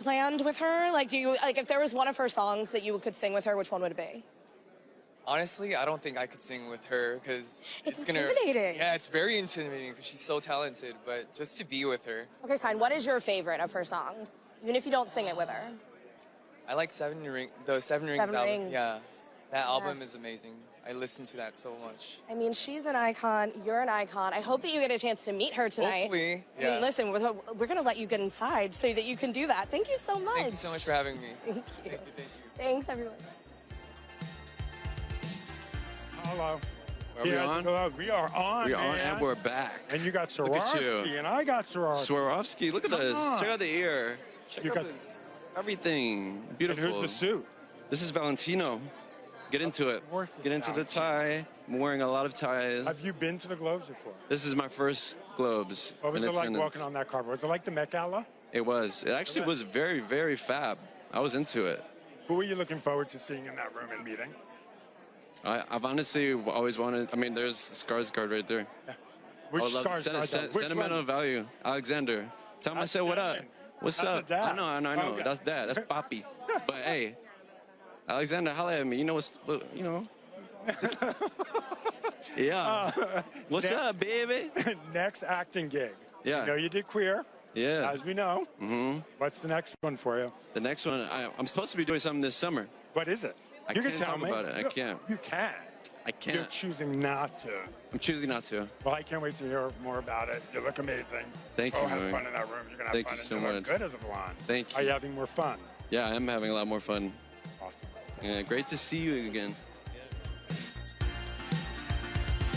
planned with her? Like, if there was one of her songs that you could sing with her, which one would it be? Honestly, I don't think I could sing with her because it's intimidating. Yeah, it's very intimidating because she's so talented, but just to be with her. Okay, fine. What is your favorite of her songs? Even if you don't sing it with her. I like the Seven Rings album. Yeah, that album is amazing. I listen to that so much. I mean, she's an icon. You're an icon. I hope that you get a chance to meet her tonight. Hopefully, yeah. I mean, listen, we're going to let you get inside so that you can do that. Thank you so much. Thank you so much for having me. Thank you. Thank you. Thanks, everyone. Hello. Are we on? We are on, We are on, and we're back. And you got Swarovski, and I got Swarovski. Swarovski, look at this. Check out the ear. Check out everything. Beautiful. And who's the suit? This is Valentino. Get into it. Get into the tie. I'm wearing a lot of ties. Have you been to the Globes before? This is my first Globes. What was it like walking on that carpet? Was it like the Met Gala? It was. It actually was very, very fab. I was into it. Who were you looking forward to seeing in that room and meeting? I've honestly always wanted. I mean, there's Skarsgård right there. Yeah. Which Skarsgård? Sentimental value. Alexander. Tell him I said what up. What's up? I know. Okay. That's Dad. That's Poppy. But hey, Alexander, holla at me. You know what's, you know. Yeah. What's up, baby? Next acting gig. Yeah. You know you did Queer. Yeah. As we know. Mm-hmm. What's the next one for you? The next one, I'm supposed to be doing something this summer. What is it? You can tell me about it. I can't. You can. I can't. You're choosing not to. I'm choosing not to. Well, I can't wait to hear more about it. You look amazing. Thank you. Have fun in that room. You're going to have fun. Thank you so much. Look good as a blonde. Thank you. Are you having more fun? Yeah, I am having a lot more fun. Awesome. Yeah, great to see you again.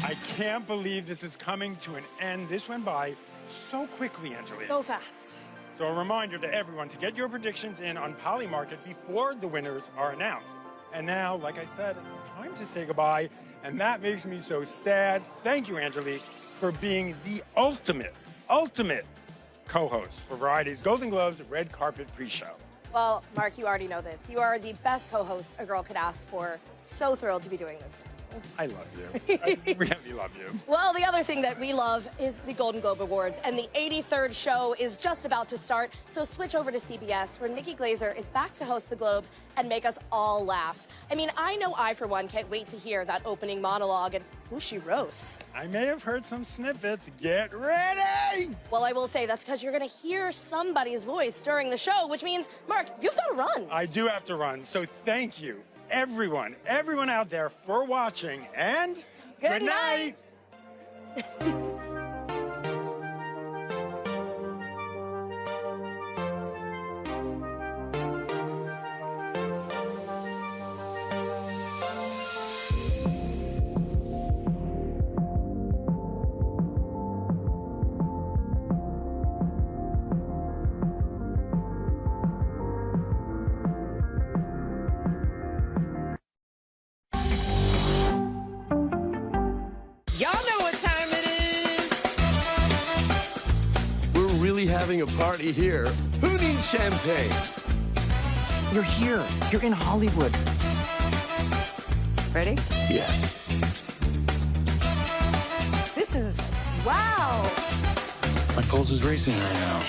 I can't believe this is coming to an end. This went by so quickly, Angelina. So fast. So a reminder to everyone to get your predictions in on Polymarket before the winners are announced. And now, like I said, it's time to say goodbye, and that makes me so sad. Thank you, Angelique, for being the ultimate co-host for Variety's Golden Globes Red Carpet Pre-Show. Well, Mark, you already know this. You are the best co-host a girl could ask for. So thrilled to be doing this. I love you. I really love you. Well, the other thing that we love is the Golden Globe Awards, and the 83rd show is just about to start, so switch over to CBS, where Nikki Glazer is back to host the Globes and make us all laugh. I mean, I know I, for one, can't wait to hear that opening monologue and who she roasts. I may have heard some snippets. Get ready! Well, I will say that's because you're going to hear somebody's voice during the show, which means, Mark, you've got to run. I do have to run, so thank you. Everyone out there for watching, and good night. Having a party here. Who needs champagne? You're here. You're in Hollywood. Ready? Yeah. This is... wow! My pulse is racing right now.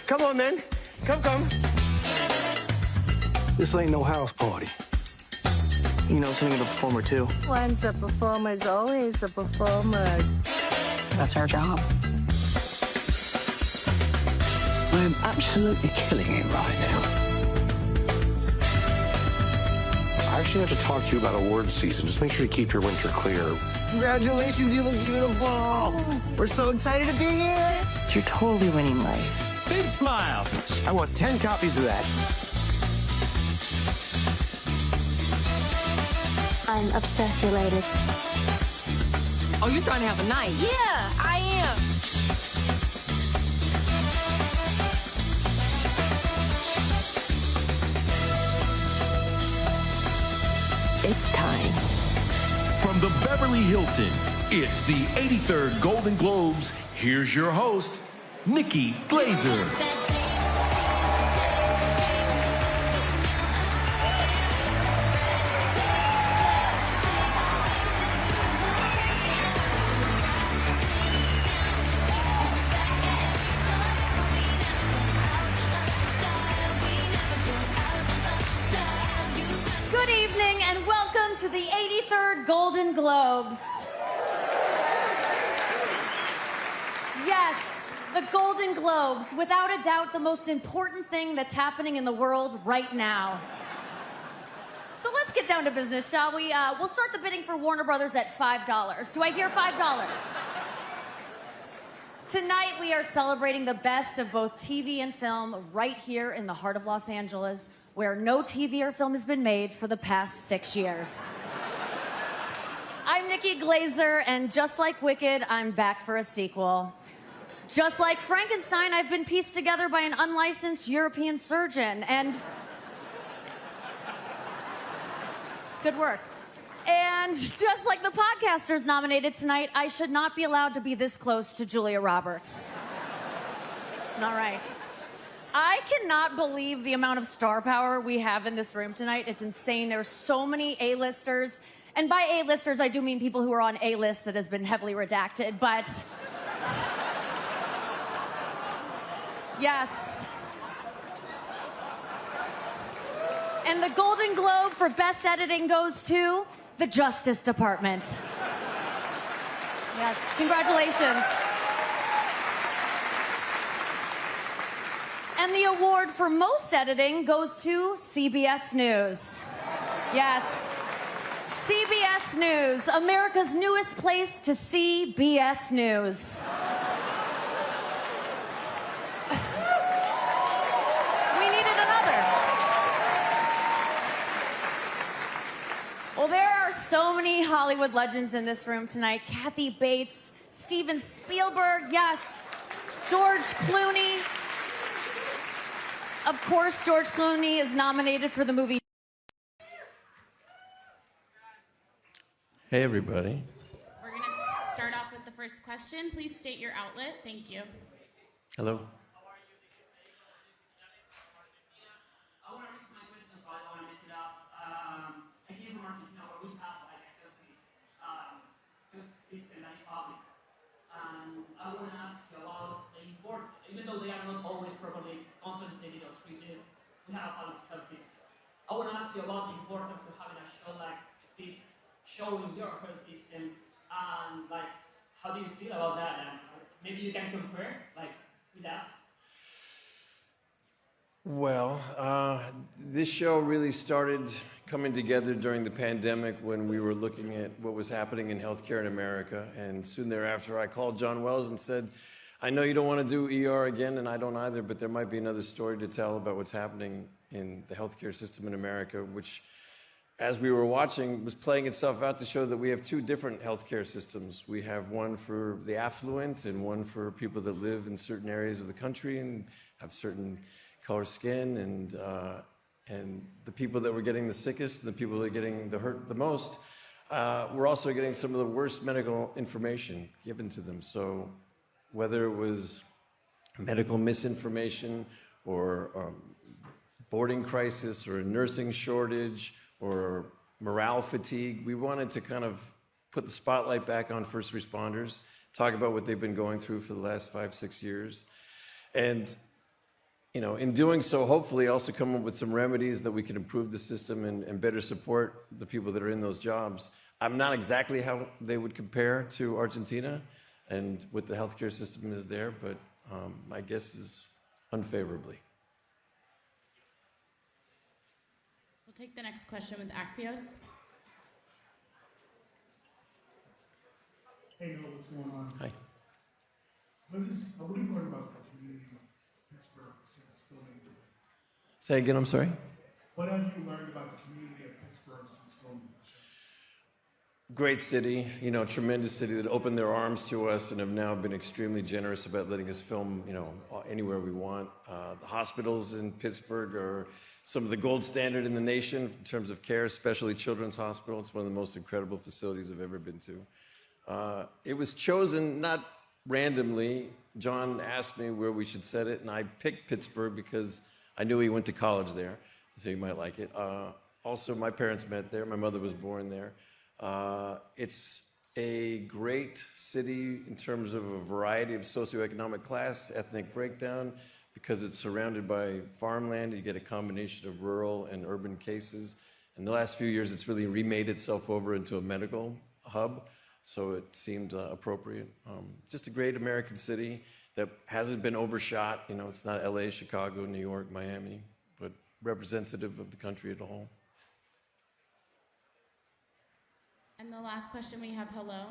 Come on, men. Come. This ain't no house party. You know something of a performer, too. Once a performer is always a performer. That's our job. I'm absolutely killing it right now. I actually have to talk to you about awards season. Just make sure you keep your winter clear. Congratulations, you look beautiful. We're so excited to be here. You're totally winning life. Big smile. I want 10 copies of that. I'm obsessulated. Oh, you're trying to have a night? Yeah, I am. It's time. From the Beverly Hilton, it's the 83rd Golden Globes. Here's your host, Nikki Glazer. evening and welcome to the 83rd Golden Globes. Yes, the Golden Globes, without a doubt the most important thing that's happening in the world right now. So let's get down to business, shall we? We'll start the bidding for Warner Brothers at $5. Do I hear $5? Tonight we are celebrating the best of both TV and film right here in the heart of Los Angeles, where no TV or film has been made for the past 6 years. I'm Nikki Glazer, and just like Wicked, I'm back for a sequel. Just like Frankenstein, I've been pieced together by an unlicensed European surgeon, and it's good work. And just like the podcasters nominated tonight, I should not be allowed to be this close to Julia Roberts. It's not right. I cannot believe the amount of star power we have in this room tonight. It's insane. There are so many A-listers. And by A-listers, I do mean people who are on A-list that has been heavily redacted, but yes. And the Golden Globe for Best Editing goes to the Justice Department. Yes, congratulations. And the award for most editing goes to CBS News. Yes, CBS News, America's newest place to see BS News. We needed another. Well, there are so many Hollywood legends in this room tonight. Kathy Bates, Steven Spielberg, yes, George Clooney. Of course, George Clooney is nominated for the movie. Hey, everybody. We're going to start off with the first question. Please state your outlet. Thank you. Hello. I want to ask you about the importance, even though they are not always properly compensated or treated, we have a public health system. I want to ask you about the importance of having a show like this, showing your health system, and like, how do you feel about that? And maybe you can compare, like, with us. Well, this show really started coming together during the pandemic when we were looking at what was happening in healthcare in America. And soon thereafter, I called John Wells and said, I know you don't want to do ER again, and I don't either, but there might be another story to tell about what's happening in the healthcare system in America, which, as we were watching, was playing itself out to show that we have two different healthcare systems. We have one for the affluent and one for people that live in certain areas of the country and have certain color skin, and the people that were getting the sickest and the people that are getting the hurt the most were also getting some of the worst medical information given to them. So whether it was medical misinformation or boarding crisis or a nursing shortage or morale fatigue, we wanted to kind of put the spotlight back on first responders, talk about what they've been going through for the last 5-6 years. And you know, in doing so, hopefully also come up with some remedies that we can improve the system and better support the people that are in those jobs. I'm not exactly how they would compare to Argentina and what the healthcare system is there, but my guess is unfavorably. We'll take the next question with Axios. Hey, Noel, what's going on? Hi. What do you learn about the community of Pittsburgh since filming this? Say again, I'm sorry? What have you learned about the community of Pittsburgh since filming the show? Great city, you know, tremendous city that opened their arms to us and have now been extremely generous about letting us film, you know, anywhere we want. The hospitals in Pittsburgh are some of the gold standard in the nation in terms of care, especially Children's Hospital. It's one of the most incredible facilities I've ever been to. It was chosen not randomly. John asked me where we should set it, and I picked Pittsburgh because I knew he went to college there, so he might like it. Also, my parents met there. My mother was born there. It's a great city in terms of a variety of socioeconomic class, ethnic breakdown, because it's surrounded by farmland. You get a combination of rural and urban cases. In the last few years, it's really remade itself over into a medical hub, so it seemed appropriate. Just a great American city that hasn't been overshot. You know, it's not LA, Chicago, New York, Miami, but representative of the country as a whole. And the last question we have, hello.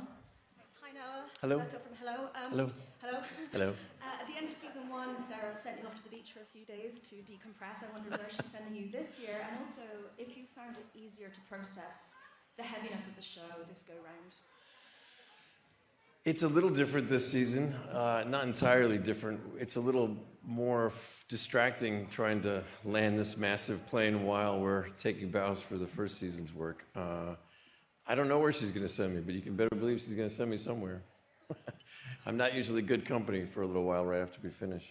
Hi, Noah. Hello. Rebecca from Hello. Hello. Hello. Hello. At the end of season 1, Sarah sent you off to the beach for a few days to decompress. I wondered where she's sending you this year, and also if you found it easier to process the heaviness of the show this go round. It's a little different this season, not entirely different. It's a little more distracting trying to land this massive plane while we're taking bows for the first season's work. I don't know where she's going to send me, but you can better believe she's going to send me somewhere. I'm not usually good company for a little while right after we finish.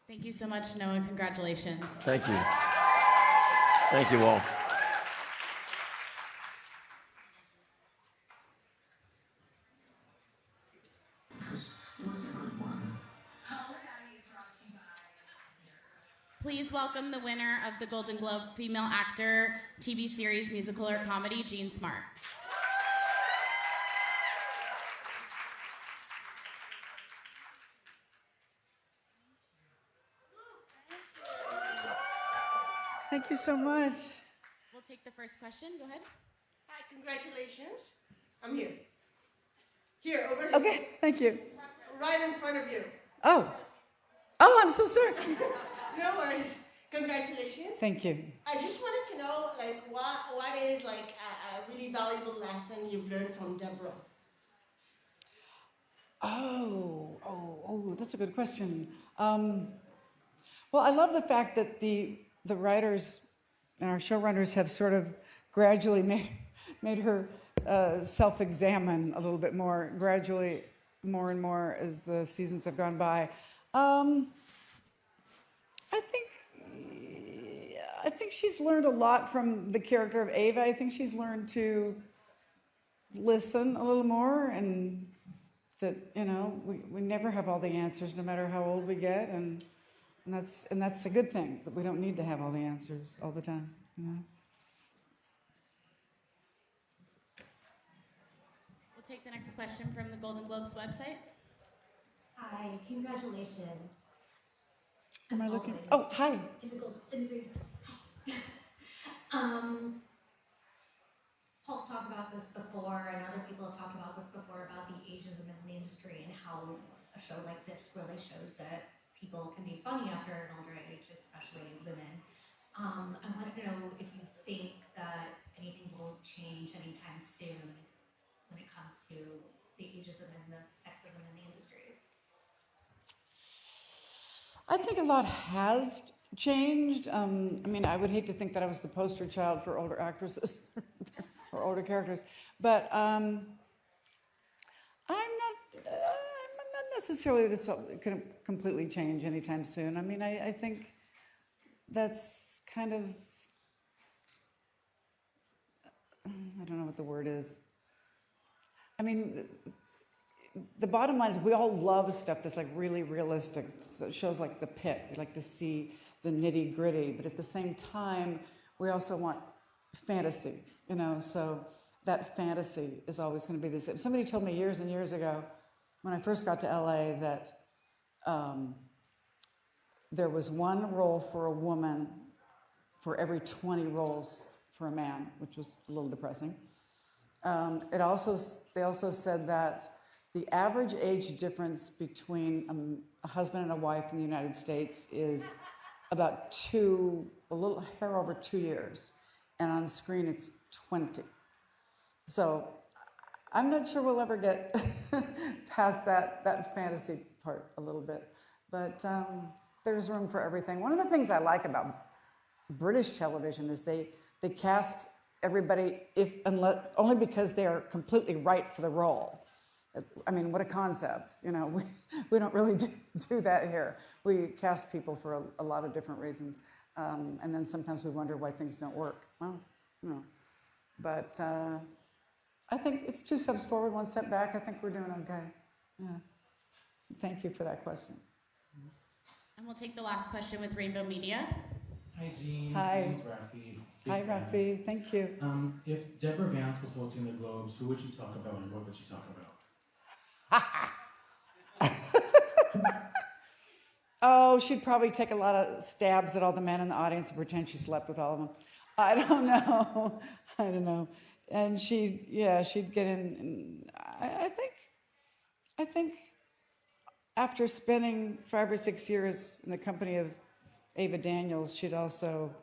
Thank you so much, Noah. Congratulations. Thank you. Thank you all. Please welcome the winner of the Golden Globe Female Actor, TV Series, Musical, or Comedy, Jean Smart. Thank you so much. We'll take the first question. Go ahead. Hi, congratulations. I'm here. Here, over here. Okay, thank you. Right in front of you. Oh, I'm so sorry. No worries. Congratulations. Thank you. I just wanted to know, like, what is like a really valuable lesson you've learned from Deborah? Oh, that's a good question. Well, I love the fact that the writers and our showrunners have sort of gradually made her self-examine a little bit more, gradually more and more as the seasons have gone by. I think she's learned a lot from the character of Ava. I think she's learned to listen a little more, and that, you know, we never have all the answers, no matter how old we get, and that's a good thing, that we don't need to have all the answers all the time, you know. We'll take the next question from the Golden Globes website. Hi, congratulations. Am I looking? Oh, hi. Paul's talked about this before, and other people have talked about this before, about the ageism in the industry and how a show like this really shows that people can be funny after an older age, especially women. I wanted to know if you think that anything will change anytime soon when it comes to the ageism and the sexism in the industry. I think a lot has changed. I mean, I would hate to think that I was the poster child for older actresses or older characters, but I'm not necessarily that it's going to completely change anytime soon. I mean, I think that's kind of, I don't know what the word is. I mean, the bottom line is we all love stuff that's like really realistic. Shows like The Pit, we like to see the nitty gritty, but at the same time, we also want fantasy, you know, so that fantasy is always going to be the same. Somebody told me years and years ago, when I first got to LA, that there was one role for a woman for every 20 roles for a man, which was a little depressing. They also said that the average age difference between a husband and a wife in the United States is about a little hair over 2 years, and on screen it's 20. So I'm not sure we'll ever get past that fantasy part a little bit, but there's room for everything. One of the things I like about British television is they cast everybody only because they are completely right for the role. I mean, what a concept, you know. We don't really do that here. We cast people for a lot of different reasons, and then sometimes we wonder why things don't work. Well, you know, but I think it's 2 steps forward, 1 step back. I think we're doing okay. Yeah. Thank you for that question. And we'll take the last question with Rainbow Media. Hi, Jean. Hi. My name's Rafi. Hi, Rafi. Thank you. If Deborah Vance was hosting the Globes, who would she talk about and what would she talk about? Oh, she'd probably take a lot of stabs at all the men in the audience and pretend she slept with all of them. I don't know. I don't know. And she'd get in. I think after spending 5 or 6 years in the company of Ava Daniels, she'd also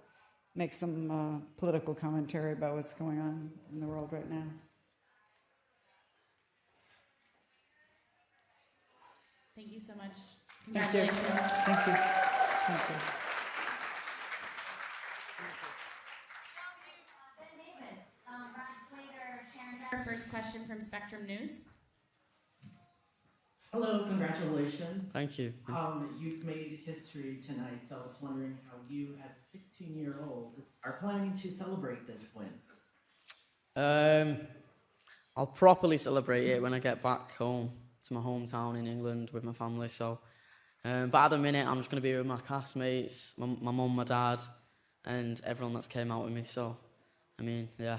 make some political commentary about what's going on in the world right now. Thank you so much. Thank you. Congratulations. Thank you. Thank you. Our first question from Spectrum News. Hello, congratulations. Thank you. You've made history tonight, so I was wondering how you, as a 16-year-old, are planning to celebrate this win. I'll properly celebrate it when I get back home to my hometown in England with my family. So, but at the minute, I'm just going to be with my castmates, my mum, my dad, and everyone that's came out with me. So, I mean, yeah.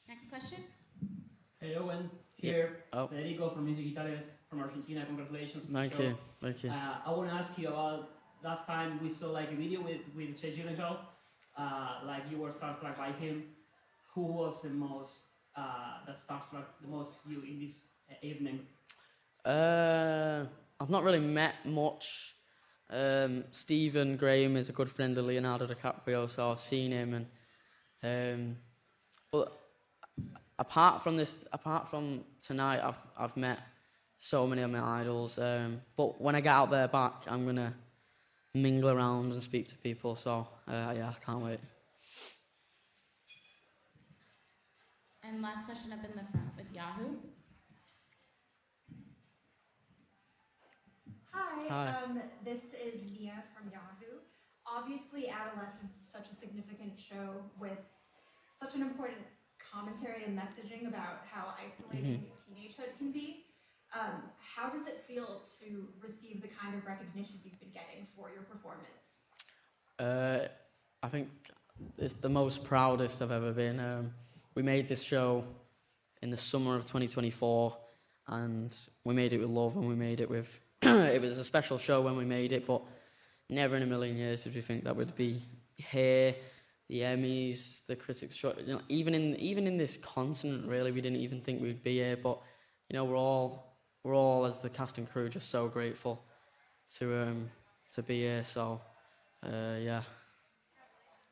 Next question. Hey Owen, here. Yeah. Oh. Federico from Music Italians from Argentina. Congratulations on the Thank show. you, thank you. I want to ask you about last time we saw like a video with Che Gyllenhaal. Like you were starstruck by him. Who was the most that starstruck the most you in this evening? I've not really met much. Stephen Graham is a good friend of Leonardo DiCaprio, so I've seen him. And but apart from tonight, I've met so many of my idols. But when I get out there back, I'm gonna mingle around and speak to people. So yeah, I can't wait. And last question up in the front with Yahoo. Hi. This is Mia from Yahoo. Obviously, Adolescence is such a significant show with such an important commentary and messaging about how isolating teenagehood can be. How does it feel to receive the kind of recognition you've been getting for your performance? I think it's the most proudest I've ever been. We made this show in the summer of 2024, and we made it with love, and we made it with... it was a special show when we made it, but never in a million years did we think that would be here, the Emmys, the Critics' Choice. You know, even in this continent, really, we didn't even think we'd be here. But you know, we're all as the cast and crew just so grateful to be here. So yeah,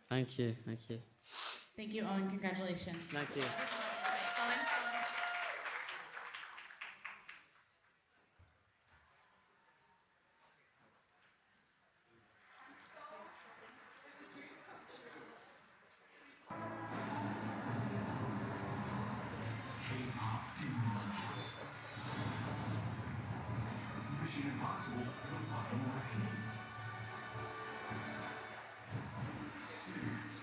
thank you. Thank you, Owen. Congratulations. Thank you. Owen. Mission Impossible: The Final Reckoning. Suits.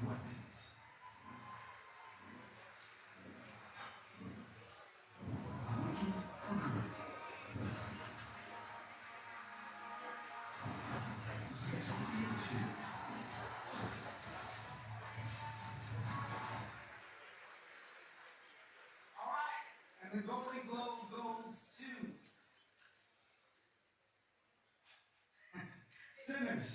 Weapons. Wicked for good. Special features. All right, and the Golden Globe goes to Sinners.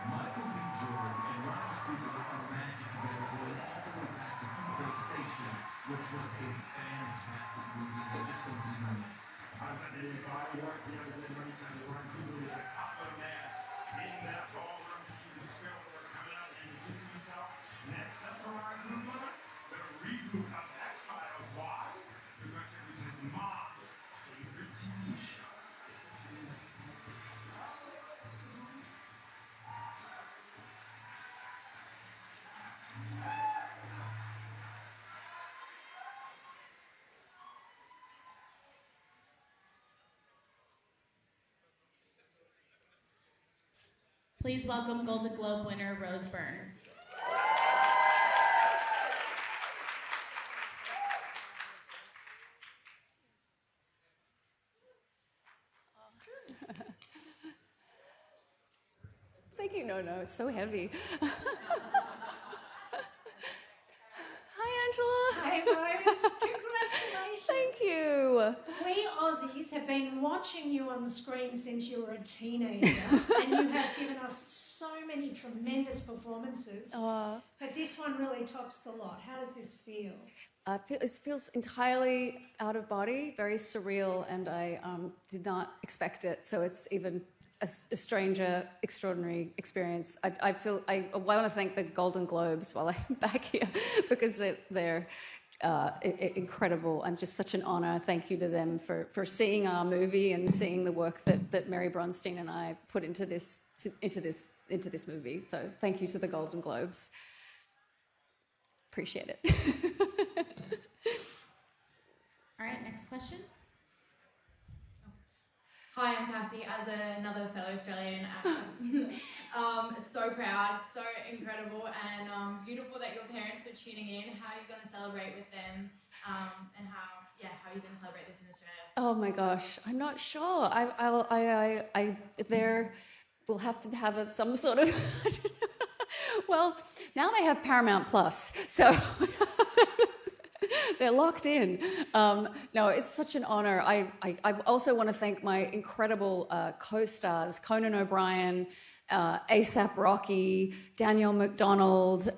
Michael B. Jordan and Ryan Coogler are magic together, going all the way back to Coogler Station, which was a fantastic movie that just don't see moments. I'm identified works together with Ryan Coogler is a popular man in that ballroom scene spirit where coming out and introducing himself. Next up for Ryan Coogler, the reboot of X-Files. Why? Because it was his mom's favorite TV show. Please welcome Golden Globe winner Rose Byrne. Thank you. No, it's so heavy. Hi, Angela. Hi, Rose. Congratulations. Thank you. We Aussies have been watching you on the screen since you were a teenager, and you have given us so many tremendous performances. But this one really tops the lot. How does this feel? It feels entirely out of body, very surreal, and I did not expect it. So it's even a stranger, extraordinary experience. I want to thank the Golden Globes while I'm back here because they're incredible. I'm just such an honor. Thank you to them for seeing our movie and seeing the work that Mary Bronstein and I put into this movie. So thank you to the Golden Globes. Appreciate it. All right, next question. Hi, I'm Cassie, as another fellow Australian actor. So proud, so incredible, and beautiful that your parents were tuning in. How are you going to celebrate with them, and how are you going to celebrate this in Australia? Oh my gosh, I'm not sure. We'll have to have some sort of. Well, now they have Paramount Plus, so. They're locked in. No, it's such an honor. I also want to thank my incredible co-stars, Conan O'Brien, ASAP Rocky, Danielle McDonald,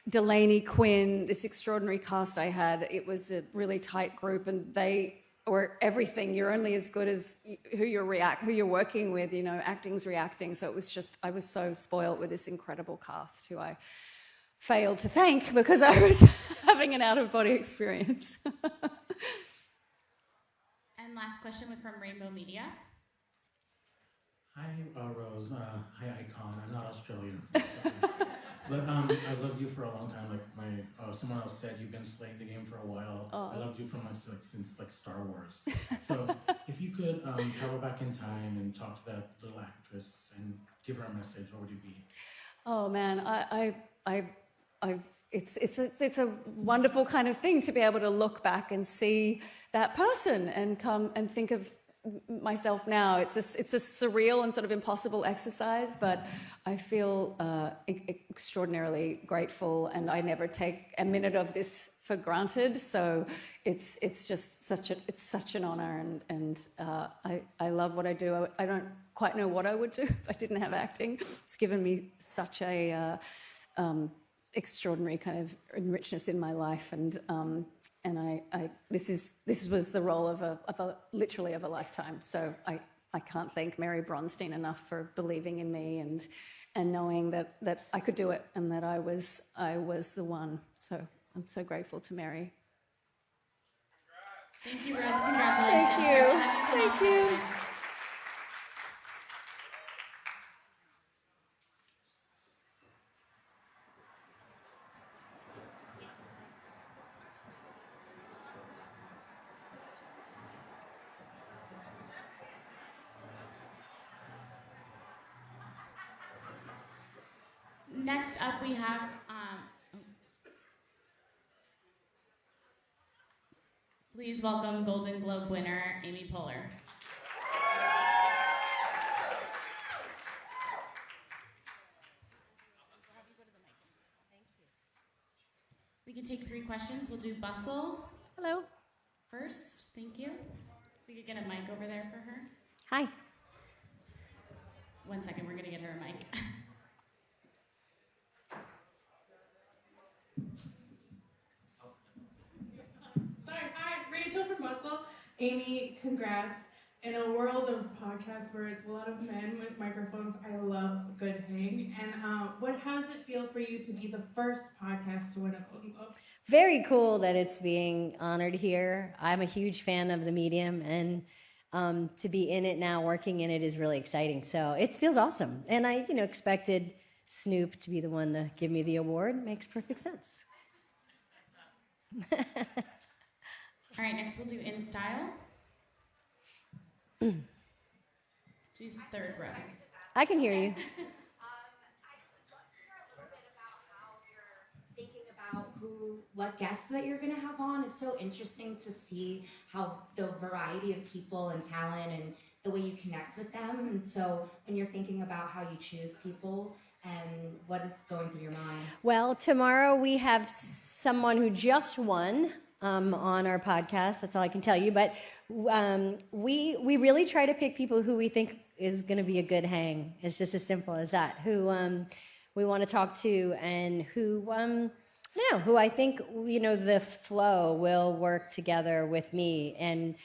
Delaney Quinn, this extraordinary cast I had. It was a really tight group, and they were everything. You're only as good as who you're working with, you know, acting's reacting. So it was just, I was so spoiled with this incredible cast who I failed to thank because I was having an out-of-body experience. And last question from Rainbow Media. Hi, Rose. Hi, Icon. I'm not Australian. But I loved you for a long time. Like someone else said, you've been slaying the game for a while. I loved you from since Star Wars. So if you could travel back in time and talk to that little actress and give her a message, what would it be? Oh man, it's a wonderful kind of thing to be able to look back and see that person and come and think of myself now. It's a surreal and sort of impossible exercise, but I feel extraordinarily grateful, and I never take a minute of this for granted. So it's just such an honor, and I love what I do. I don't quite know what I would do if I didn't have acting. It's given me such a extraordinary kind of richness in my life, and this was the role of literally of a lifetime. So I can't thank Mary Bronstein enough for believing in me and knowing that I could do it and that I was the one. So I'm so grateful to Mary. Thank you, Rose. Congratulations. Thank you. Next up, we have please welcome Golden Globe winner Amy Poehler. We can take 3 questions. We'll do Bustle. Hello. First, thank you. We could get a mic over there for her. Hi. 1 second, we're going to get her a mic. From Mescal. Amy, congrats. In a world of podcasts where it's a lot of men with microphones, I love a good hang. And how does it feel for you to be the first podcast to win a Golden Globe? Very cool that it's being honored here. I'm a huge fan of the medium, and to be in it now, working in it, is really exciting. So it feels awesome. And I, expected Snoop to be the one to give me the award. Makes perfect sense. All right, next we'll do In Style. She's third row. I can hear you. What guests that you're going to have on. It's so interesting to see how the variety of people and talent and the way you connect with them. And so when you're thinking about how you choose people and what is going through your mind. Well, tomorrow we have someone who just won on our podcast. That's all I can tell you. But we really try to pick people who we think is going to be a good hang. It's just as simple as that. Who we want to talk to and who I think, the flow will work together with me, and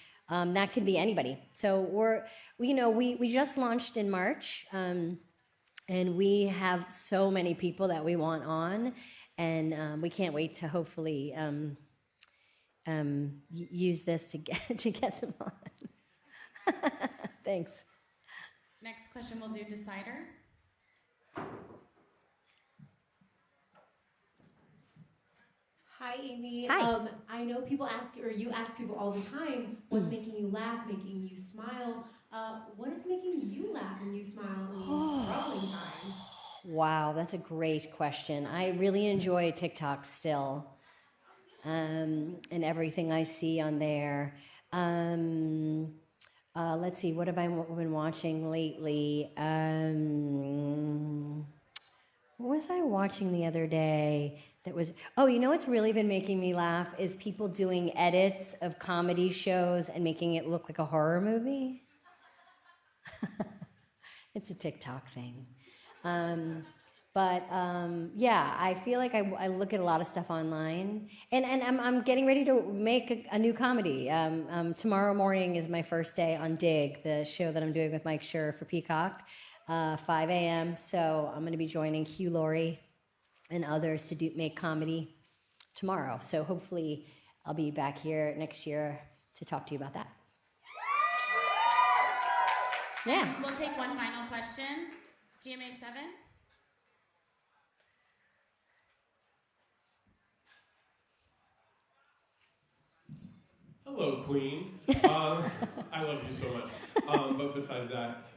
that can be anybody. So we just launched in March, and we have so many people that we want on, and we can't wait to hopefully use this to get them on. Thanks. Next question, we'll do Decider. Hi, Amy. Hi. I know people ask you, or you ask people all the time, what's making you laugh, making you smile? What is making you laugh when you smile in these troubling times? Wow, that's a great question. I really enjoy TikTok still, and everything I see on there. Let's see, what have I been watching lately? What was I watching the other day? What's really been making me laugh is people doing edits of comedy shows and making it look like a horror movie. It's a TikTok thing. I feel like I look at a lot of stuff online, and I'm getting ready to make a new comedy. Tomorrow morning is my first day on Dig, the show that I'm doing with Mike Schur for Peacock, 5 a.m. So I'm going to be joining Hugh Laurie and others to make comedy tomorrow. So hopefully I'll be back here next year to talk to you about that. Yeah. We'll take one final question. GMA 7. Hello, Queen. I love you so much. But besides that,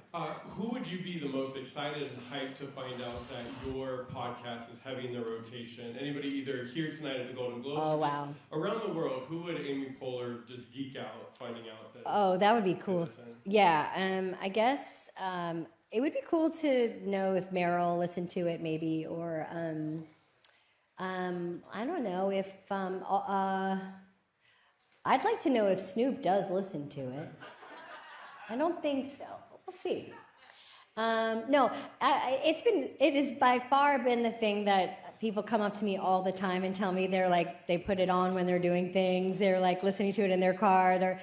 who would you be the most excited and hyped to find out that your podcast is having the rotation? Anybody either here tonight at the Golden Globes or wow. around the world, who would Amy Poehler just geek out finding out that? Oh, that would be cool. Yeah, I guess it would be cool to know if Meryl listened to it maybe, or I don't know if I'd like to know if Snoop does listen to it. I don't think so. We'll see. It has by far been the thing that people come up to me all the time and tell me they put it on when they're doing things. They're listening to it in their car.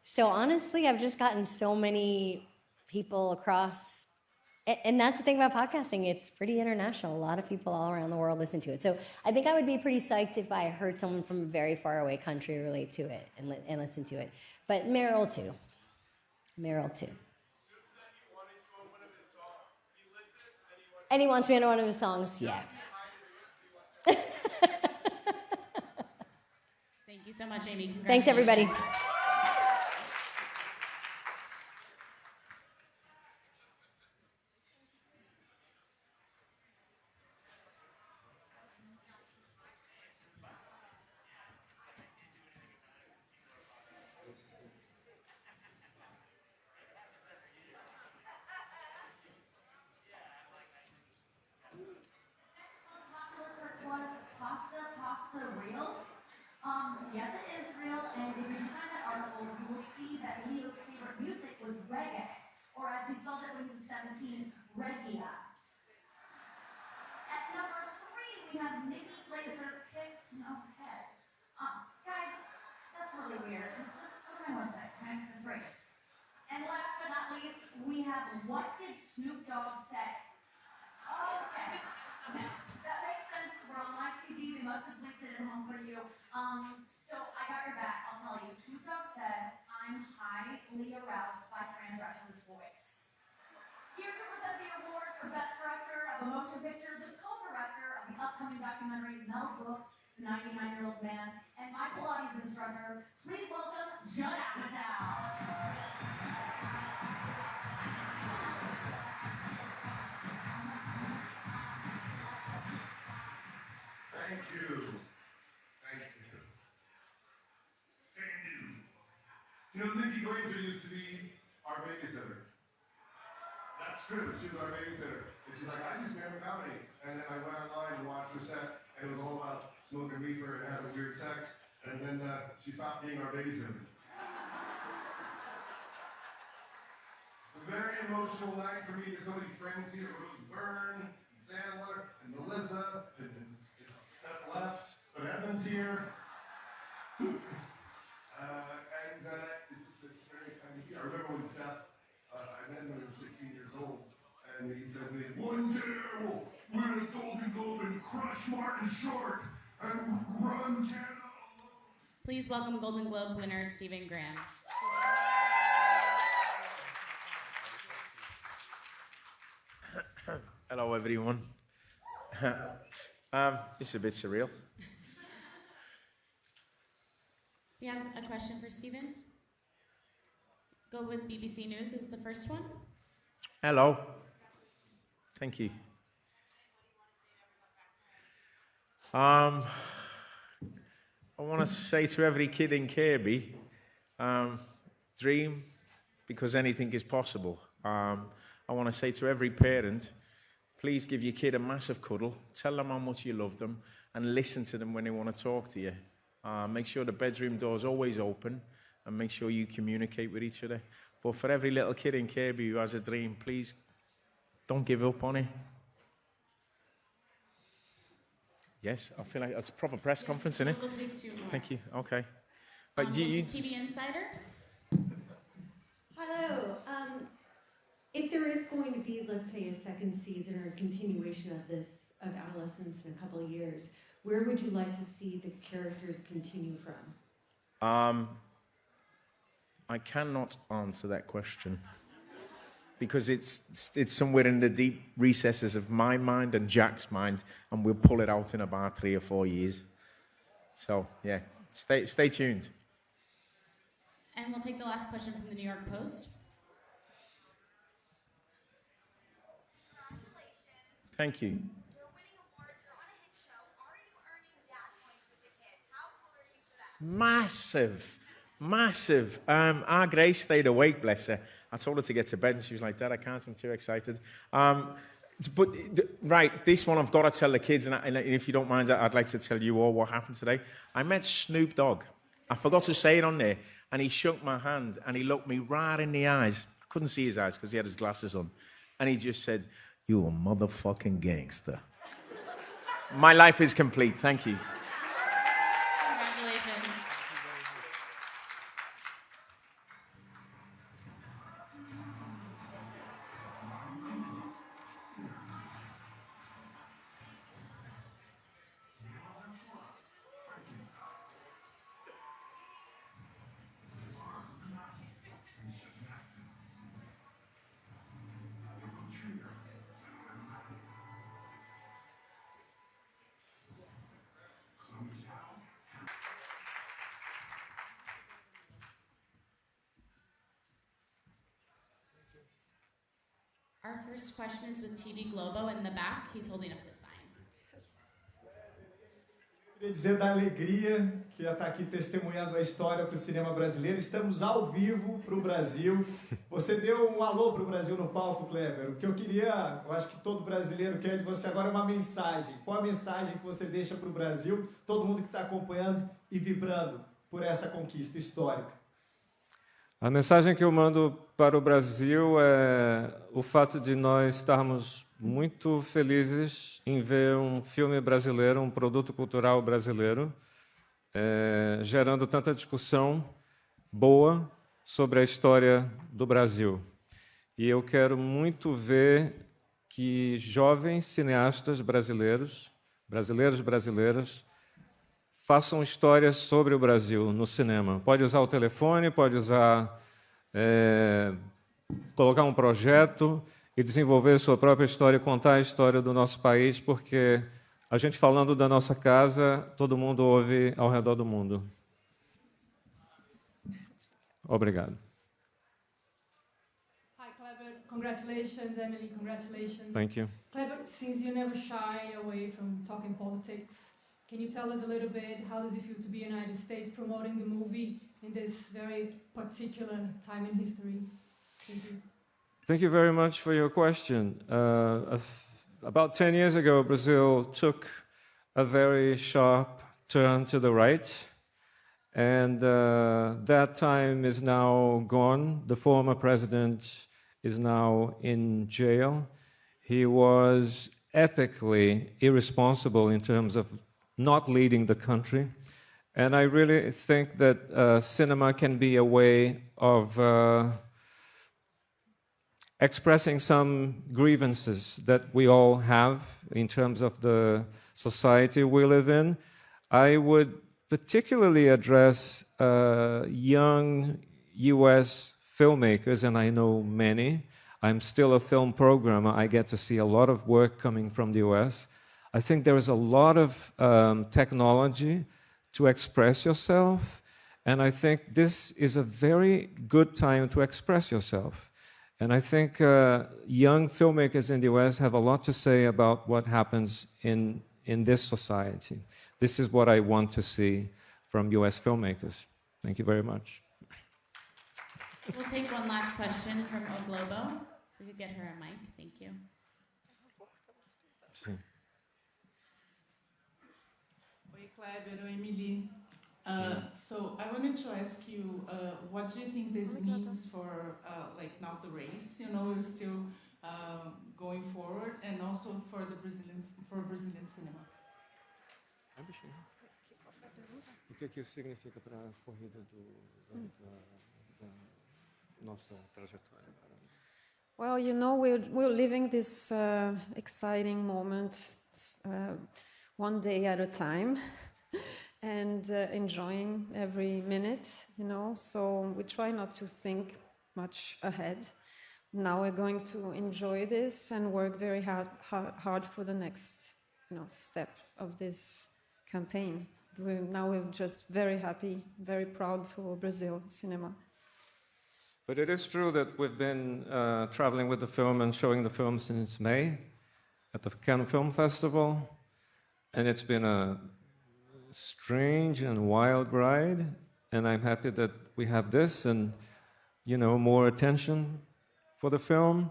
So honestly, I've just gotten so many people across, and that's the thing about podcasting. It's pretty international. A lot of people all around the world listen to it. So I think I would be pretty psyched if I heard someone from a very far away country relate to it and listen to it. But Meryl too. And he wants me on one of his songs, yeah. Thank you so much, Amy. Thanks, everybody. Yes, it is real, and if you find that article, you will see that Leo's favorite music was reggae, or as he spelled it when he was 17, reggae. At number 3, we have Nikki Glazer, Picks No Head. Guys, that's really weird. Just go to my website, okay? That's right. And last but not least, we have What Did Snoop Dogg Say? Okay. That makes sense. We're on live TV. They must have leaked it at home for you. So I got your back. I'll tell you. Snoop Dogg said, "I'm highly aroused by Fran Drescher's voice." Here to present the award for Best Director of a Motion Picture, the co-director of the upcoming documentary Mel Brooks, The 99-Year-Old Man, and my Pilates instructor, please welcome Judd Apatow. You know, Nikki Glazer used to be our babysitter. That's true. She was our babysitter. And she's like, I do stand-up comedy. And then I went online and watched her set, and it was all about smoking reefer and having weird sex. And then she stopped being our babysitter. It's a very emotional night for me. There's so many friends here. Rose Byrne, and Sandler, and Melissa, and Seth left, but Evan's here. It's very exciting. I remember when Seth, I met him when he was 16 years old, and he said to me, one day I will win a Golden Globe and crush Martin Short and run Canada alone. Please welcome Golden Globe winner Stephen Graham. Hello, everyone. It's a bit surreal. We have a question for Stephen. Go with BBC News is the first one. Hello. Thank you. I want to say to every kid in Kirby, dream, because anything is possible. I want to say to every parent, please give your kid a massive cuddle, tell them how much you love them, and listen to them when they want to talk to you. Make sure the bedroom door's always open, and make sure you communicate with each other. But for every little kid in Kirby who has a dream, please don't give up on it. Yes, I feel like it's a proper press conference, isn't it? We'll take two more. Thank you. Okay. We'll do TV Insider. Hello. If there is going to be, let's say, a second season or a continuation of Adolescence in a couple of years, where would you like to see the characters continue from? I cannot answer that question because it's somewhere in the deep recesses of my mind and Jack's mind, and we'll pull it out in about 3 or 4 years. So yeah, stay tuned. And we'll take the last question from the New York Post. Thank you. Massive. Our Grace stayed awake, bless her. I told her to get to bed, and she was like, Dad, I can't, I'm too excited. Right, this one I've got to tell the kids, and if you don't mind, I'd like to tell you all what happened today. I met Snoop Dogg. I forgot to say it on there, and he shook my hand, and he looked me right in the eyes. I couldn't see his eyes because he had his glasses on. And he just said, you a motherfucking gangster. My life is complete. Thank you. Congratulations. Our first question is with TV Globo in the back. He's holding up the sign. Queria dizer da alegria que ia estar aqui testemunhando a história para o cinema brasileiro. Estamos ao vivo para o Brasil. Você deu um alô para o Brasil no palco, Kleber. O que eu queria, eu acho que todo brasileiro quer de você agora é uma mensagem. Qual a mensagem que você deixa para o Brasil, todo mundo que está acompanhando e vibrando por essa conquista histórica? A mensagem que eu mando para o Brasil é o fato de nós estarmos muito felizes em ver um filme brasileiro, um produto cultural brasileiro, gerando tanta discussão boa sobre a história do Brasil. E eu quero muito ver que jovens cineastas brasileiras, façam histórias sobre o Brasil no cinema. Pode usar o telefone, pode usar, colocar um projeto e desenvolver sua própria história, contar a história do nosso país, porque a gente falando da nossa casa, todo mundo ouve ao redor do mundo. Obrigado. Hi, Kleber. Congratulations, Emily. Congratulations. Thank you. Kleber, since you never shy away from talking politics, can you tell us a little bit how does it feel to be in the United States promoting the movie in this very particular time in history? Thank you. Thank you very much for your question. About 10 years ago, Brazil took a very sharp turn to the right, and that time is now gone. The former president is now in jail. He was epically irresponsible in terms of not leading the country. And I really think that cinema can be a way of expressing some grievances that we all have in terms of the society we live in. I would particularly address young US filmmakers, and I know many. I'm still a film programmer. I get to see a lot of work coming from the US. I think there is a lot of technology to express yourself, and I think this is a very good time to express yourself. And I think young filmmakers in the US have a lot to say about what happens in this society. This is what I want to see from US filmmakers. Thank you very much. We'll take one last question from O Globo. We could get her a mic. Thank you. Oi, Kleber, oi, Emily. So I wanted to ask you, what do you think this means for like now the race? You know, we're still going forward, and also for the Brazilian cinema. O que significa para a corrida da nossa trajetória? Well, you know, we're living this exciting moment, one day at a time, and enjoying every minute, you know. So we try not to think much ahead. Now we're going to enjoy this and work very hard for the next, step of this campaign. We're just very happy, very proud for Brazil cinema. But it is true that we've been traveling with the film and showing the film since May at the Cannes Film Festival, and it's been a strange and wild ride, and I'm happy that we have this and, more attention for the film.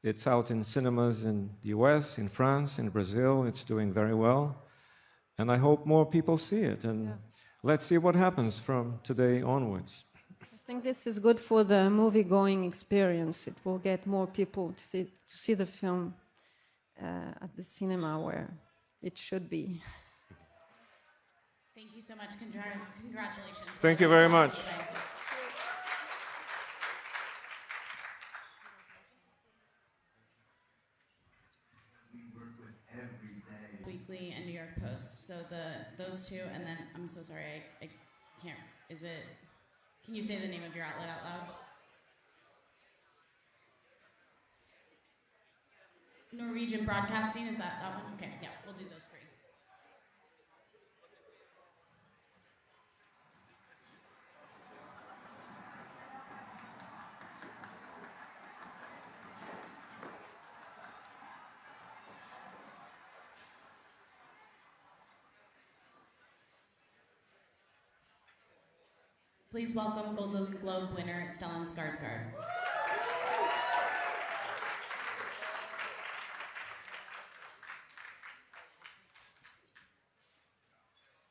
It's out in cinemas in the US, in France, in Brazil. It's doing very well, and I hope more people see it, and let's see what happens from today onwards. I think this is good for the movie-going experience. It will get more people to see the film at the cinema where it should be. Thank you so much. Congratulations. Thank you very much. Weekly and New York Post. So those two, and then I'm so sorry, I can't. Can you say the name of your outlet out loud? Norwegian Broadcasting, is that one? Okay, yeah, we'll do those three. Please welcome Golden Globe winner Stellan Skarsgård.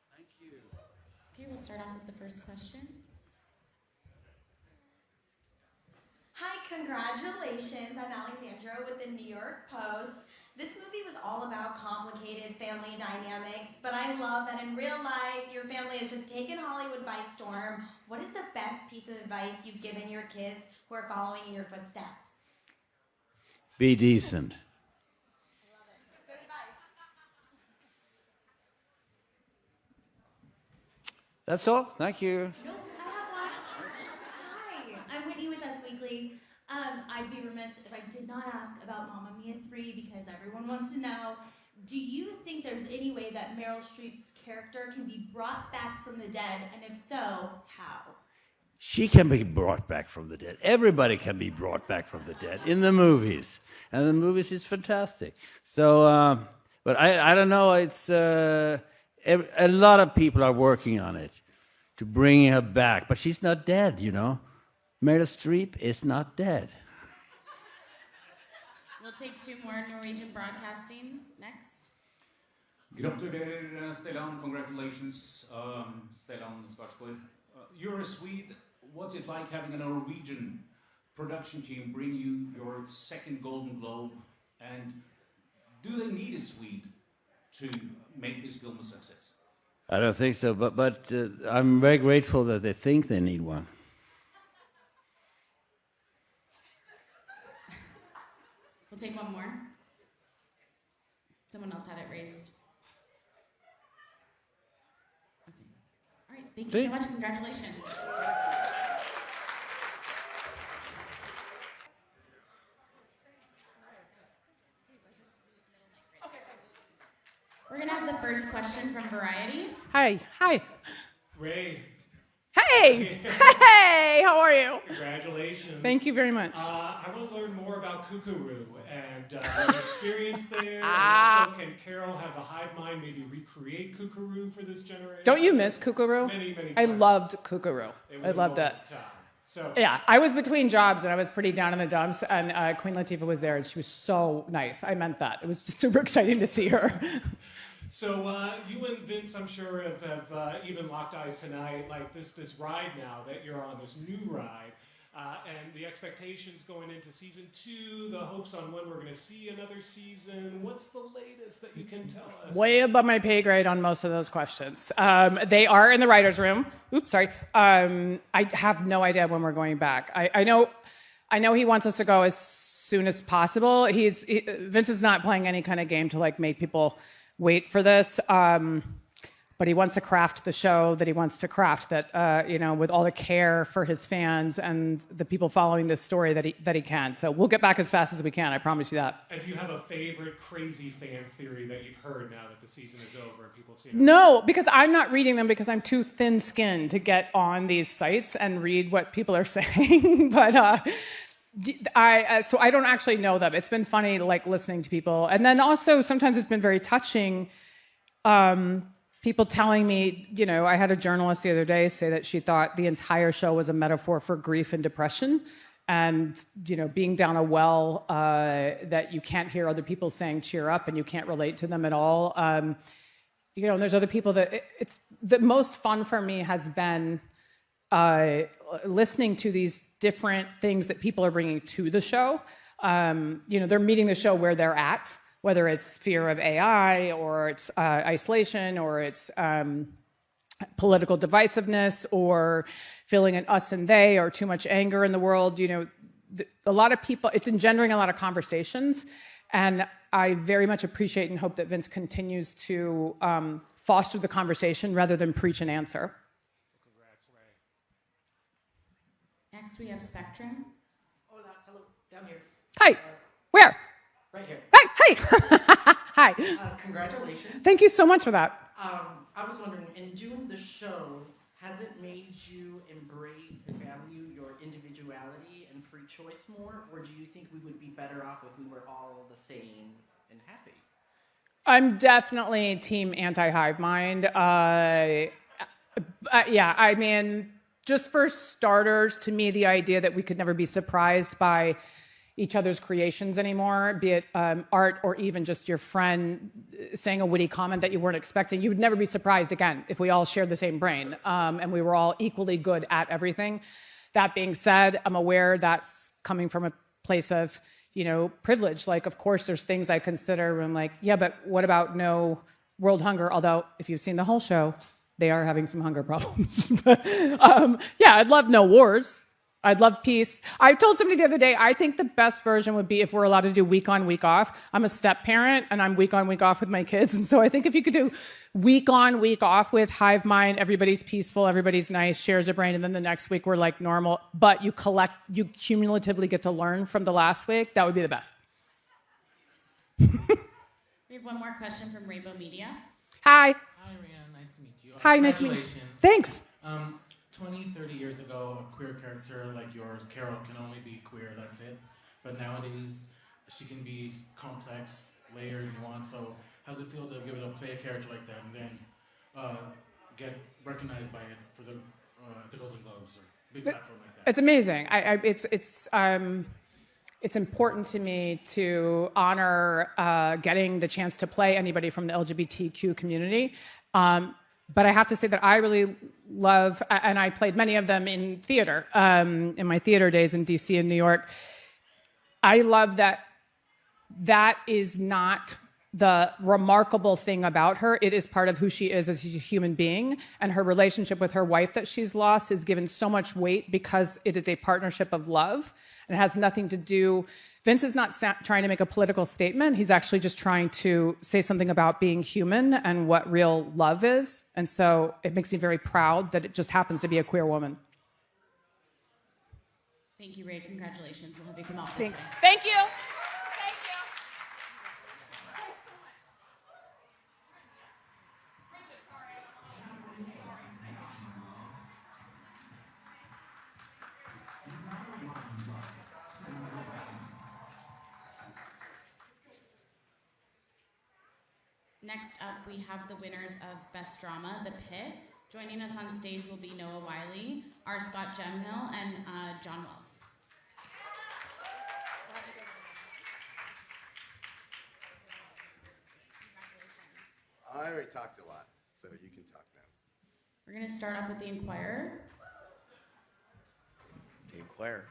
Thank you. Okay, we'll start off with the first question. Hi, congratulations. I'm Alexandra with the New York Post. This movie was all about complicated family dynamics, but I love that in real life, your family has just taken Hollywood by storm. What is the best piece of advice you've given your kids who are following in your footsteps? Be decent. Good advice. That's all. Thank you. Nope, I have one. Hi, I'm Whitney with Us Weekly. I'd be remiss if I did not ask about Mamma Mia 3 because everyone wants to know, do you think there's any way that Meryl Streep's character can be brought back from the dead, and if so, how? She can be brought back from the dead. Everybody can be brought back from the dead in the movies. And the movies is fantastic. So, but I don't know, it's, a lot of people are working on it. to bring her back. But she's not dead, you know. Meryl Streep is not dead. We'll take 2 more Norwegian broadcasting next. Gratulerer, Stellan. Congratulations, Stellan Skarsgård. You're a Swede. What's it like having a Norwegian production team bring you your 2nd Golden Globe? And do they need a Swede to make this film a success? I don't think so, but I'm very grateful that they think they need one. We'll take 1 more. Someone else had it raised. Okay. All right. Thank you so much. Congratulations. We're going to have the first question from Variety. Hi. Ray. Hey! Hey! How are you? Congratulations. Thank you very much. I want to learn more about Kookaroo and your experience there. And also, can Carol have the hive mind maybe recreate Kookaroo for this generation? Don't you miss Kookaroo? Many I loved Kookaroo. I loved it. So yeah, I was between jobs and I was pretty down in the dumps, and Queen Latifah was there and she was so nice. I meant that. It was just super exciting to see her. So you and Vince, I'm sure, have even locked eyes tonight, like this ride now that you're on, this new ride, and the expectations going into season 2, the hopes on when we're going to see another season. What's the latest that you can tell us? Way above my pay grade on most of those questions. They are in the writer's room. Oops, sorry. I have no idea when we're going back. I know he wants us to go as soon as possible. Vince is not playing any kind of game to like make people wait for this, but he wants to craft the show that he wants to craft, that with all the care for his fans and the people following this story that he can. So we'll get back as fast as we can. I promise you that. And do you have a favorite crazy fan theory that you've heard now that the season is over and people have seen it? No, because I'm not reading them because I'm too thin-skinned to get on these sites and read what people are saying. But so I don't actually know them. It's been funny, like listening to people, and then also sometimes it's been very touching. People telling me, I had a journalist the other day say that she thought the entire show was a metaphor for grief and depression, and being down a well that you can't hear other people saying cheer up, and you can't relate to them at all. And there's other people that it's the most fun for me has been listening to these different things that people are bringing to the show. They're meeting the show where they're at, whether it's fear of AI or it's isolation or it's political divisiveness or feeling an us and they or too much anger in the world. A lot of people, it's engendering a lot of conversations. And I very much appreciate and hope that Vince continues to foster the conversation rather than preach and answer. Next, we have Spectrum. Hola, hello, down here. Hi, where? Right here. Hey. Hi. Congratulations. Thank you so much for that. I was wondering, in doing the show, has it made you embrace and value your individuality and free choice more, or do you think we would be better off if we were all the same and happy? I'm definitely team anti-hive mind. Just for starters, to me, the idea that we could never be surprised by each other's creations anymore, be it art or even just your friend saying a witty comment that you weren't expecting, you would never be surprised again if we all shared the same brain and we were all equally good at everything. That being said, I'm aware that's coming from a place of, privilege. Like, of course, there's things I consider when I'm like, yeah, but what about no world hunger? Although, if you've seen the whole show, they are having some hunger problems. I'd love no wars. I'd love peace. I told somebody the other day, I think the best version would be if we're allowed to do week on, week off. I'm a step parent and I'm week on, week off with my kids. And so I think if you could do week on, week off with hive mind, everybody's peaceful, everybody's nice, shares a brain, and then the next week we're like normal, but you cumulatively get to learn from the last week, that would be the best. We have one more question from Rainbow Media. Hi. Hi, Rihanna. Nice to meet you. Hi, nice to meet you. Thanks. 20, 30 years ago, a queer character like yours, Carol, can only be queer, that's it. But nowadays, she can be complex, layered, nuanced. So how does it feel to be able to play a character like that? And then get recognized by it for the Golden Globes or big platform like that? It's amazing. It's important to me to honor getting the chance to play anybody from the LGBTQ community. But I have to say that I really love, and I played many of them in theater, in my theater days in DC and New York. I love that is not the remarkable thing about her. It is part of who she is as a human being, and her relationship with her wife that she's lost is given so much weight because it is a partnership of love, and it has nothing to do. Vince is not trying to make a political statement. He's actually just trying to say something about being human and what real love is. And so it makes me very proud that it just happens to be a queer woman. Thank you, Ray. Congratulations. We'll have you come out. Thanks. Thank you. Next up, we have the winners of Best Drama, The Pit. Joining us on stage will be Noah Wiley, R. Scott Gemhill, and John Wells. I already talked a lot, so you can talk now. We're going to start off with The Inquirer. The Inquirer.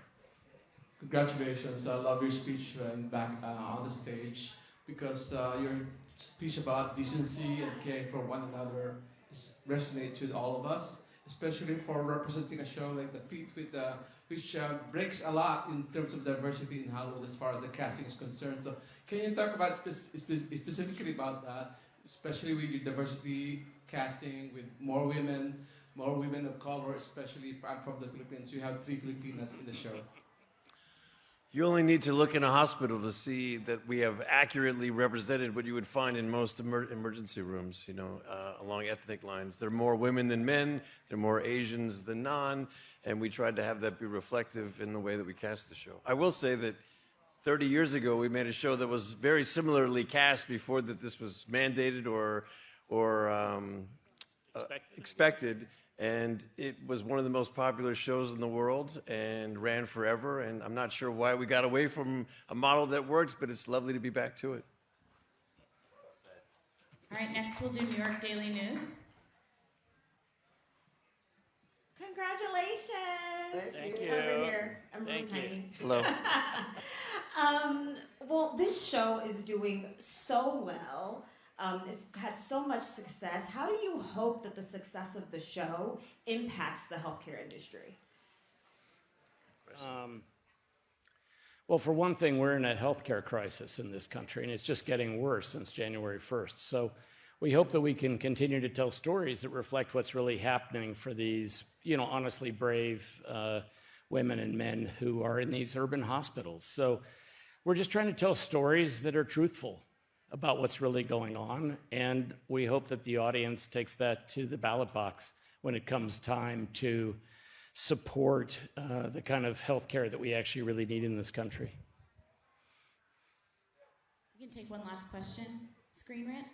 Congratulations. I love your speech when back on the stage because your speech about decency and caring for one another resonates with all of us, especially for representing a show like The Pit, which breaks a lot in terms of diversity in Hollywood as far as the casting is concerned. So can you talk about specifically about that, especially with your diversity casting, with more women of color, especially if I'm from the Philippines. You have 3 Filipinas in the show. You only need to look in a hospital to see that we have accurately represented what you would find in most emergency rooms, along ethnic lines. There are more women than men, there are more Asians than non, and we tried to have that be reflective in the way that we cast the show. I will say that 30 years ago, we made a show that was very similarly cast before that this was mandated or expected. And it was one of the most popular shows in the world and ran forever. And I'm not sure why we got away from a model that works, but it's lovely to be back to it. All right, next we'll do New York Daily News. Congratulations! Thank you. Over here. I'm really Thank you. tiny. Hello. Well, this show is doing so well. It has so much success. How do you hope that the success of the show impacts the healthcare industry? Well, for one thing, we're in a healthcare crisis in this country, and it's just getting worse since January 1st. So we hope that we can continue to tell stories that reflect what's really happening for these, honestly brave women and men who are in these urban hospitals. So we're just trying to tell stories that are truthful about what's really going on, and we hope that the audience takes that to the ballot box when it comes time to support the kind of health care that we actually really need in this country. We can take one last question. Screen Rant.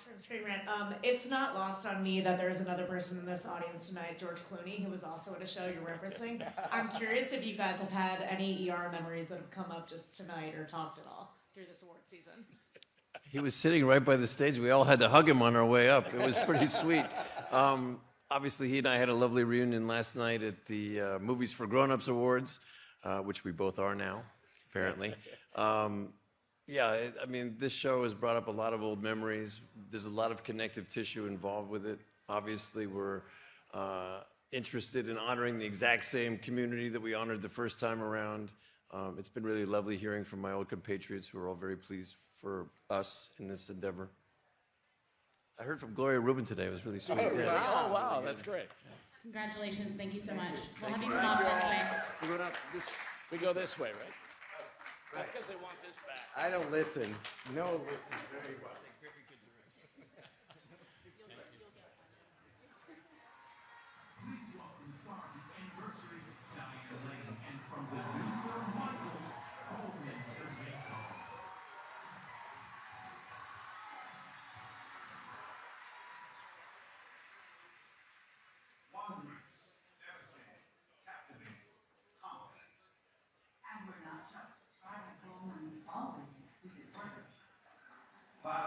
From Screen Rant. It's not lost on me that there's another person in this audience tonight, George Clooney, who was also at a show you're referencing. I'm curious if you guys have had any ER memories that have come up just tonight or talked at all through this award season. He was sitting right by the stage. We all had to hug him on our way up. It was pretty sweet. Obviously, he and I had a lovely reunion last night at the Movies for Grown-Ups Awards, which we both are now, apparently. Yeah, this show has brought up a lot of old memories. There's a lot of connective tissue involved with it. Obviously, we're interested in honoring the exact same community that we honored the first time around. It's been really lovely hearing from my old compatriots who are all very pleased for us in this endeavor. I heard from Gloria Rubin today. It was really sweet. Oh, wow. Oh, wow. That's great. Congratulations. Thank you so much. We'll have you come off this way. We go this way, right? That's because they want this back. I don't listen. No, listen very well. Please welcome star of the anniversary, Diane Lane, and from the New York Golden Globes.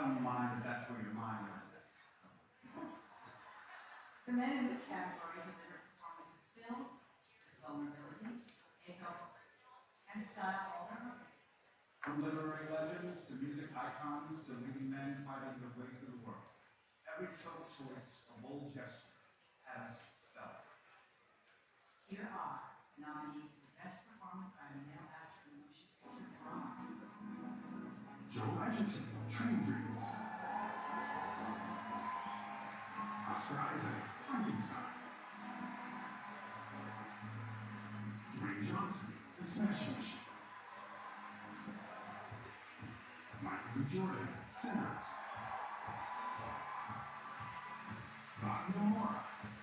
bottom mind if that's where your mind went. The men in this category deliver performances filled with vulnerability, pathos, and style all their own. From literary legends to music icons to leading men fighting their way through the world, every subtle choice, a bold gesture, has stellar. Here are the nominees for Best Performance by a Male Actor in a Motion Picture Drama. Joel Edgerton, Train Dreams. Oscar Isaac, Frankenstein. Dwayne Johnson, The Smashing Machine. Michael B. Jordan, Sinners. Bobby Moore,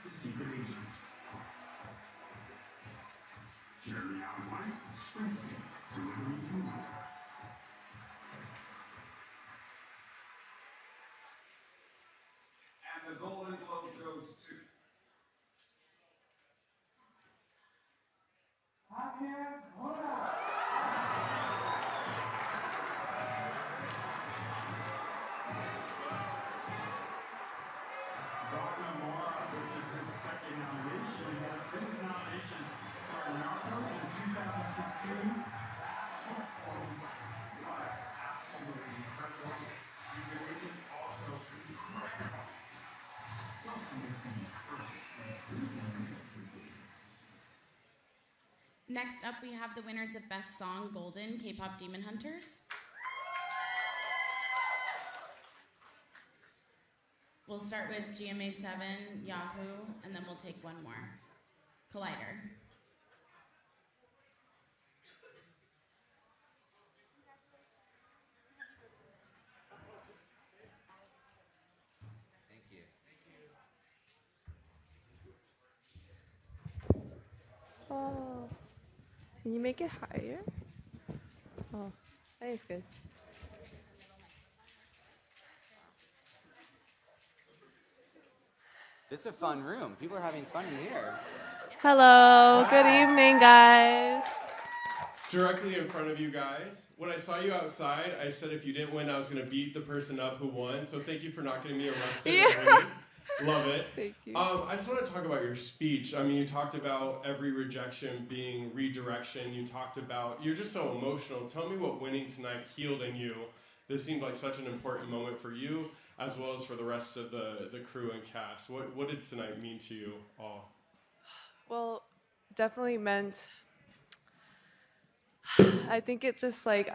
The Secret Agent. Jeremy Allen White, Springsteen, Delivering Food. And the Golden Globe goes to Bobby Moore. This is his second nomination. He had a famous nomination for Narcos in 2016. Performance was absolutely incredible. Secret Agent also incredible. It's also makes him first. Next up, we have the winners of Best Song Golden, K-pop Demon Hunters. We'll start with GMA7, Yahoo, and then we'll take one more. Collider. Thank you. Oh, can you make it higher? Oh, that is good. This is a fun room. People are having fun in here. Hello, good evening, guys. Directly in front of you guys. When I saw you outside, I said if you didn't win, I was going to beat the person up who won. So thank you for not getting me arrested. Yeah. Love it. Thank you. I just want to talk about your speech. I mean, you talked about every rejection being redirection. You talked about, you're just so emotional. Tell me what winning tonight healed in you. This seemed like such an important moment for you, as well as for the rest of the crew and cast. What did tonight mean to you all? Well, definitely meant, I think it just like,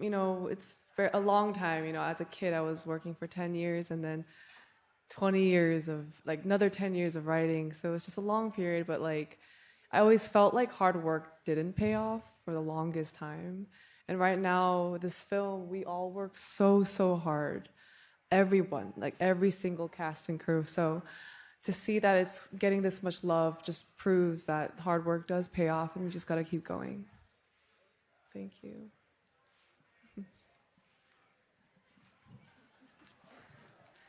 it's for a long time, as a kid I was working for 10 years and then 20 years of, like another 10 years of writing. So it's just a long period, but like, I always felt like hard work didn't pay off for the longest time. And right now, this film, we all worked so, so hard. Everyone, like every single cast and crew. So to see that it's getting this much love just proves that hard work does pay off and we just gotta keep going. Thank you.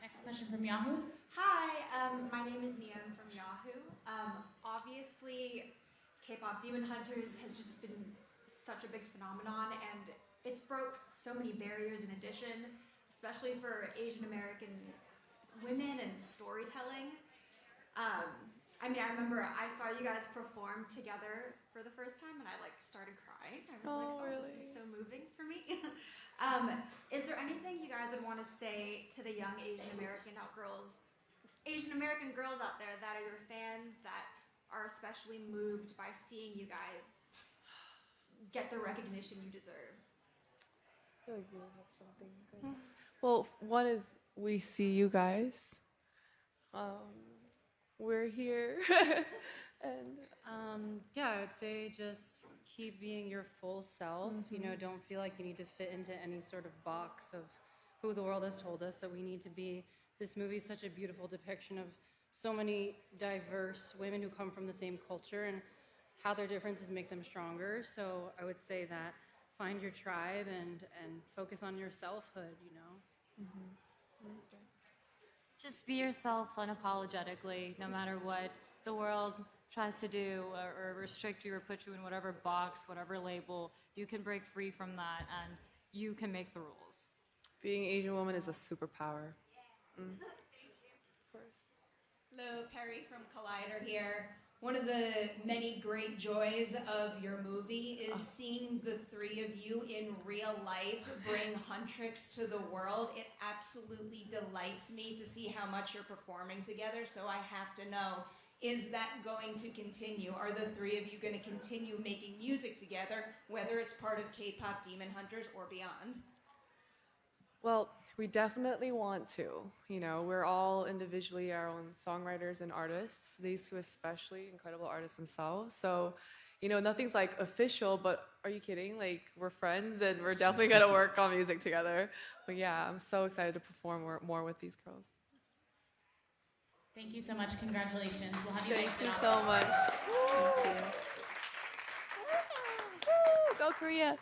Next question from Yahoo. Hi, my name is Nian from Yahoo. Obviously, K-pop Demon Hunters has just been such a big phenomenon, and it's broke so many barriers in addition, especially for Asian American women and storytelling. I remember I saw you guys perform together for the first time, and I started crying. I was really? This is so moving for me. Is there anything you guys would want to say to the young Asian American girls out there that are your fans that are especially moved by seeing you guys get the recognition you deserve? I feel like you have something good. Well, one is we see you guys. We're here. And I would say just keep being your full self. Mhm. Don't feel like you need to fit into any sort of box of who the world has told us that we need to be. This movie is such a beautiful depiction of so many diverse women who come from the same culture and how their differences make them stronger. So I would say that find your tribe and focus on your selfhood, Just be yourself unapologetically, no matter what the world tries to do or restrict you or put you in whatever box, whatever label. You can break free from that and you can make the rules. being Asian woman is a superpower. Mm. Hello, Perry from Collider here. One of the many great joys of your movie is seeing the three of you in real life bring Huntrix to the world. It absolutely delights me to see how much you're performing together, so I have to know, is that going to continue? Are the three of you going to continue making music together, whether it's part of K-pop Demon Hunters or beyond? Well, we definitely want to. You know, we're all individually our own songwriters and artists. These two especially, incredible artists themselves. So, you know, nothing's like official, but are you kidding? Like, we're friends and we're definitely gonna work on music together. But yeah, I'm so excited to perform more with these girls. Thank you so much. Congratulations. We'll have you Thank guys you sit so on. much. Thank you. Woo! Go Korea.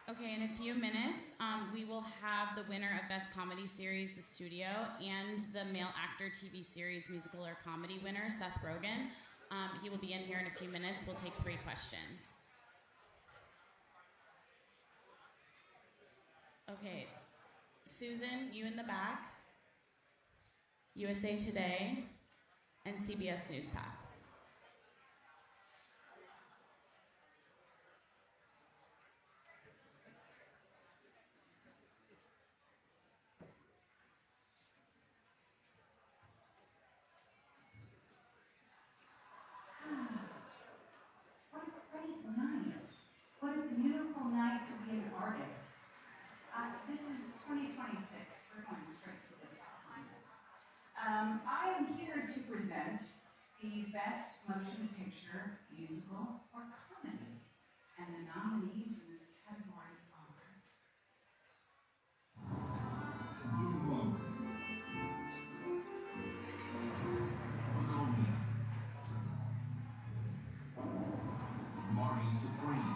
Okay, in a few minutes, we will have the winner of Best Comedy Series, The Studio, and the Male Actor TV Series Musical or Comedy winner, Seth Rogen. He will be in here in a few minutes. We'll take 3 questions. Okay, Susan, you in the back, USA Today, and CBS News Path. What a great night. What a beautiful night to be an artist. This is 2026. We're going straight to the top on this. I am here to present the Best Motion Picture Musical or Comedy. And the nominees in this category Marty Supreme.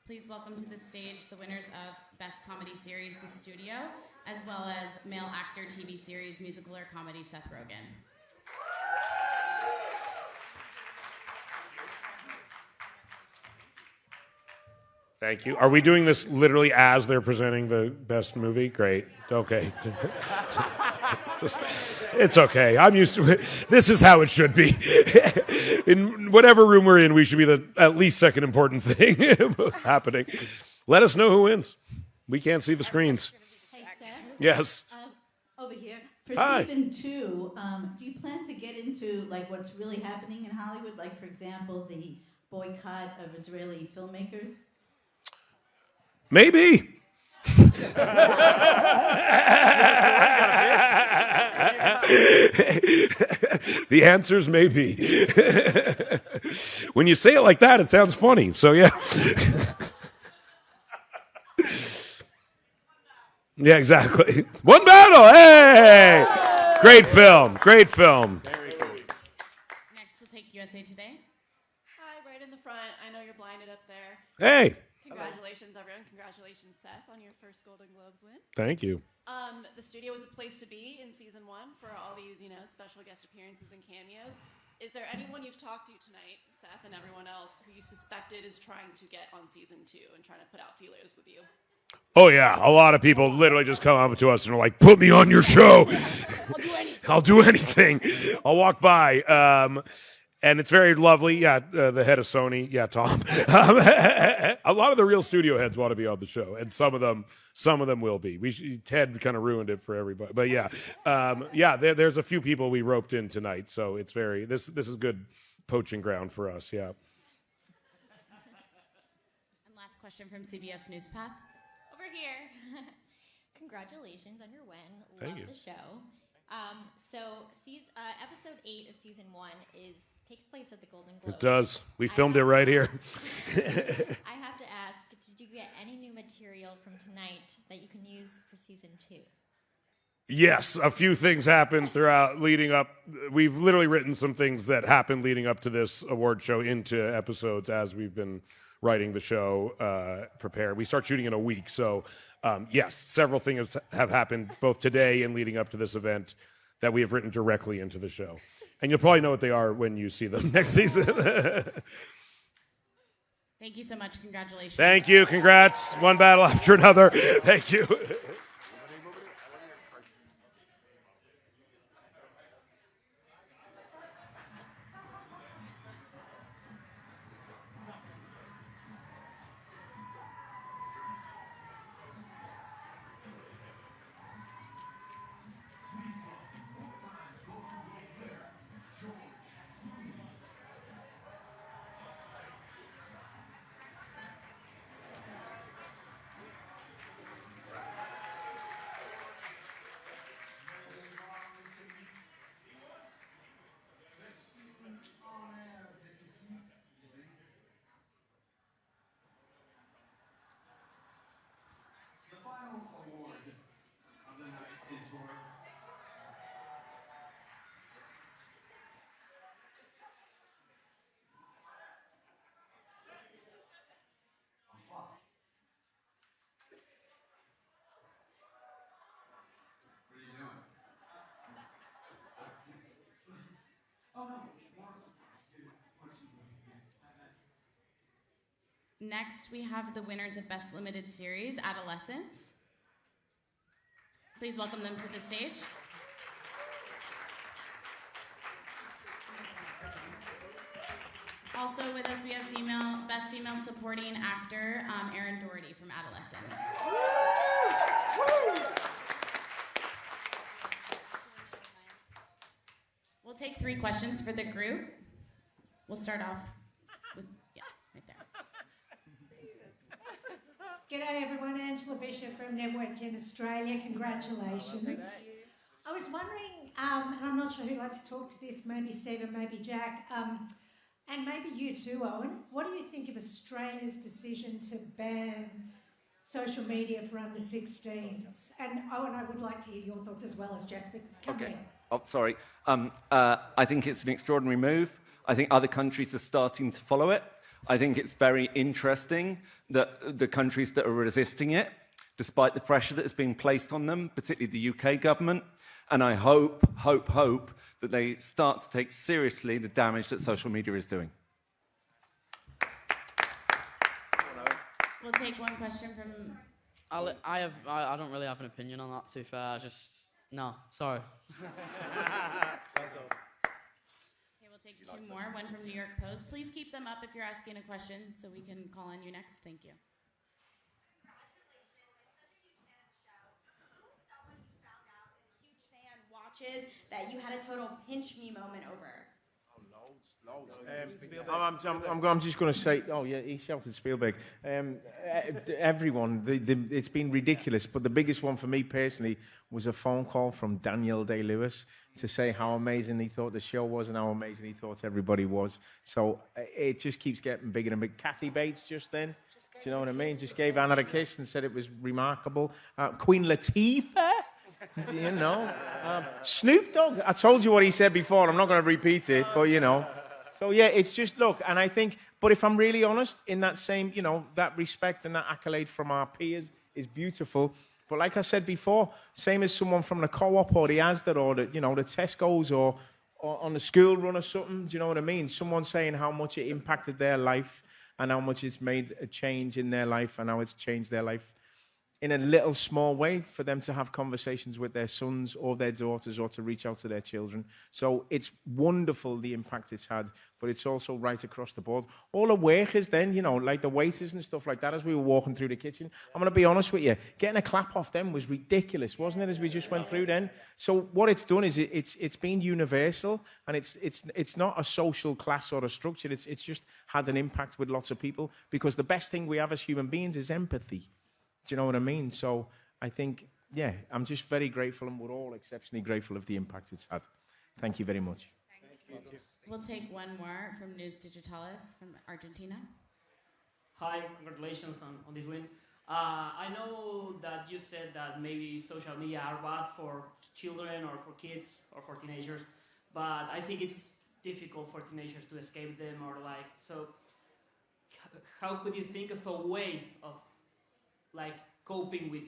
Please welcome to the stage the winners of Best Comedy Series, The Studio, as well as Male Actor TV Series, Musical or Comedy, Seth Rogen. Thank you. Are we doing this literally as they're presenting the best movie? Great. Okay. It's okay. I'm used to it. This is how it should be. In whatever room we're in, we should be the at least second important thing happening. Let us know who wins. We can't see the screens. Hey, Seth. Yes. Over here. For Hi. season 2, do you plan to get into like what's really happening in Hollywood? Like, for example, the boycott of Israeli filmmakers? Maybe. The answer's maybe. When you say it like that, it sounds funny. So yeah. Yeah, exactly. One battle. Hey! Great film. Great film. Next, we'll take USA Today. Hi, right in the front. I know you're blinded up there. Hey. Congratulations, everyone. Congratulations, Seth, on your first Golden Globes win. Thank you. The studio was a place to be in season 1 for all these, special guest appearances and cameos. Is there anyone you've talked to tonight, Seth and everyone else, who you suspected is trying to get on season 2 and trying to put out feelers with you? Oh, yeah. A lot of people literally just come up to us and are like, put me on your show. I'll do anything. I'll walk by. And it's very lovely. Yeah, the head of Sony. Yeah, Tom. A lot of the real studio heads want to be on the show, and some of them will be. Ted kind of ruined it for everybody, but yeah, there's a few people we roped in tonight, so it's very this is good poaching ground for us. Yeah. And last question from CBS Newspath. Over here. Congratulations on your win. Thank Love you. the show. Episode 8 of season 1 takes place at the Golden Globes. It does. We filmed it right here. I have to ask, did you get any new material from tonight that you can use for season 2? Yes, a few things happened leading up. We've literally written some things that happened leading up to this award show into episodes as we've been writing the show, prepared. We start shooting in a week, so yes, several things have happened both today and leading up to this event that we have written directly into the show. And you'll probably know what they are when you see them next season. Thank you so much. Congratulations. Thank you. Congrats. One battle after another. Thank you. Next, we have the winners of Best Limited Series, Adolescents. Please welcome them to the stage. Also with us, we have Best Female Supporting Actor, Erin Doherty from Adolescents. We'll take 3 questions for the group. We'll start off with, right there. G'day everyone, Angela Bishop from Network 10 Australia. Congratulations. I was wondering, and I'm not sure who'd like to talk to this, maybe Stephen, maybe Jack, and maybe you too, Owen. What do you think of Australia's decision to ban social media for under 16s? And Owen, I would like to hear your thoughts as well as Jack's, but come here. Oh, sorry. I think it's an extraordinary move. I think other countries are starting to follow it. I think it's very interesting that the countries that are resisting it, despite the pressure that is being placed on them, particularly the UK government, and I hope that they start to take seriously the damage that social media is doing. We'll take one question from... I don't really have an opinion on that, to be fair. No, sorry. Take 2 more, one from New York Post. Please keep them up if you're asking a question so we can call on you next. Thank you. Watches that you had a total pinch me moment over. I'm just going to say, oh yeah, he shouted Spielberg. Everyone, it's been ridiculous, but the biggest one for me personally was a phone call from Daniel Day-Lewis to say how amazing he thought the show was and how amazing he thought everybody was. So it just keeps getting bigger and bigger. Kathy Bates just then, do you know what I mean? Just gave Anna a kiss and said it was remarkable. Queen Latifah. You know, Snoop Dogg. I told you what he said before. I'm not going to repeat it, but you know. So yeah, it's just look, and I think. But if I'm really honest, in that same, you know, that respect and that accolade from our peers is beautiful. But like I said before, same as someone from the co-op or the Asda or the, you know, the Tesco's or on the school run or something. Do you know what I mean? Someone saying how much it impacted their life and how much it's made a change in their life and how it's changed their life. in a little small way for them to have conversations with their sons or their daughters or to reach out to their children. So it's wonderful the impact it's had, but it's also right across the board. All the workers then, you know, like the waiters and stuff like that, as we were walking through the kitchen, I'm going to be honest with you, getting a clap off them was ridiculous, wasn't it, as we just went through then? So what it's done is it's been universal, and it's not a social class or a structure, it's just had an impact with lots of people, because the best thing we have as human beings is empathy. Do you know what I mean? So I think, yeah, I'm just very grateful, and we're all exceptionally grateful of the impact it's had. Thank you very much. Thank you. We'll take one more from News Digitalis from Argentina. Hi, congratulations on this win. I know that you said that maybe social media are bad for children or for kids or for teenagers, but I think it's difficult for teenagers to escape them, or like, so how could you think of a way of like coping with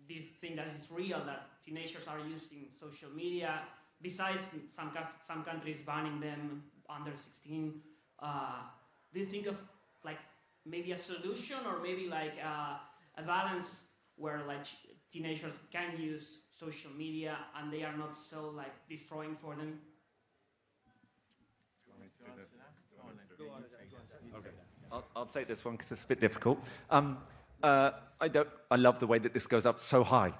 this thing that is real, that teenagers are using social media, besides some countries banning them under 16? Do you think of like maybe a solution, or maybe like a balance where like teenagers can use social media and they are not so like destroying for them? Okay. I'll take this one because it's a bit difficult. I love the way that this goes up so high.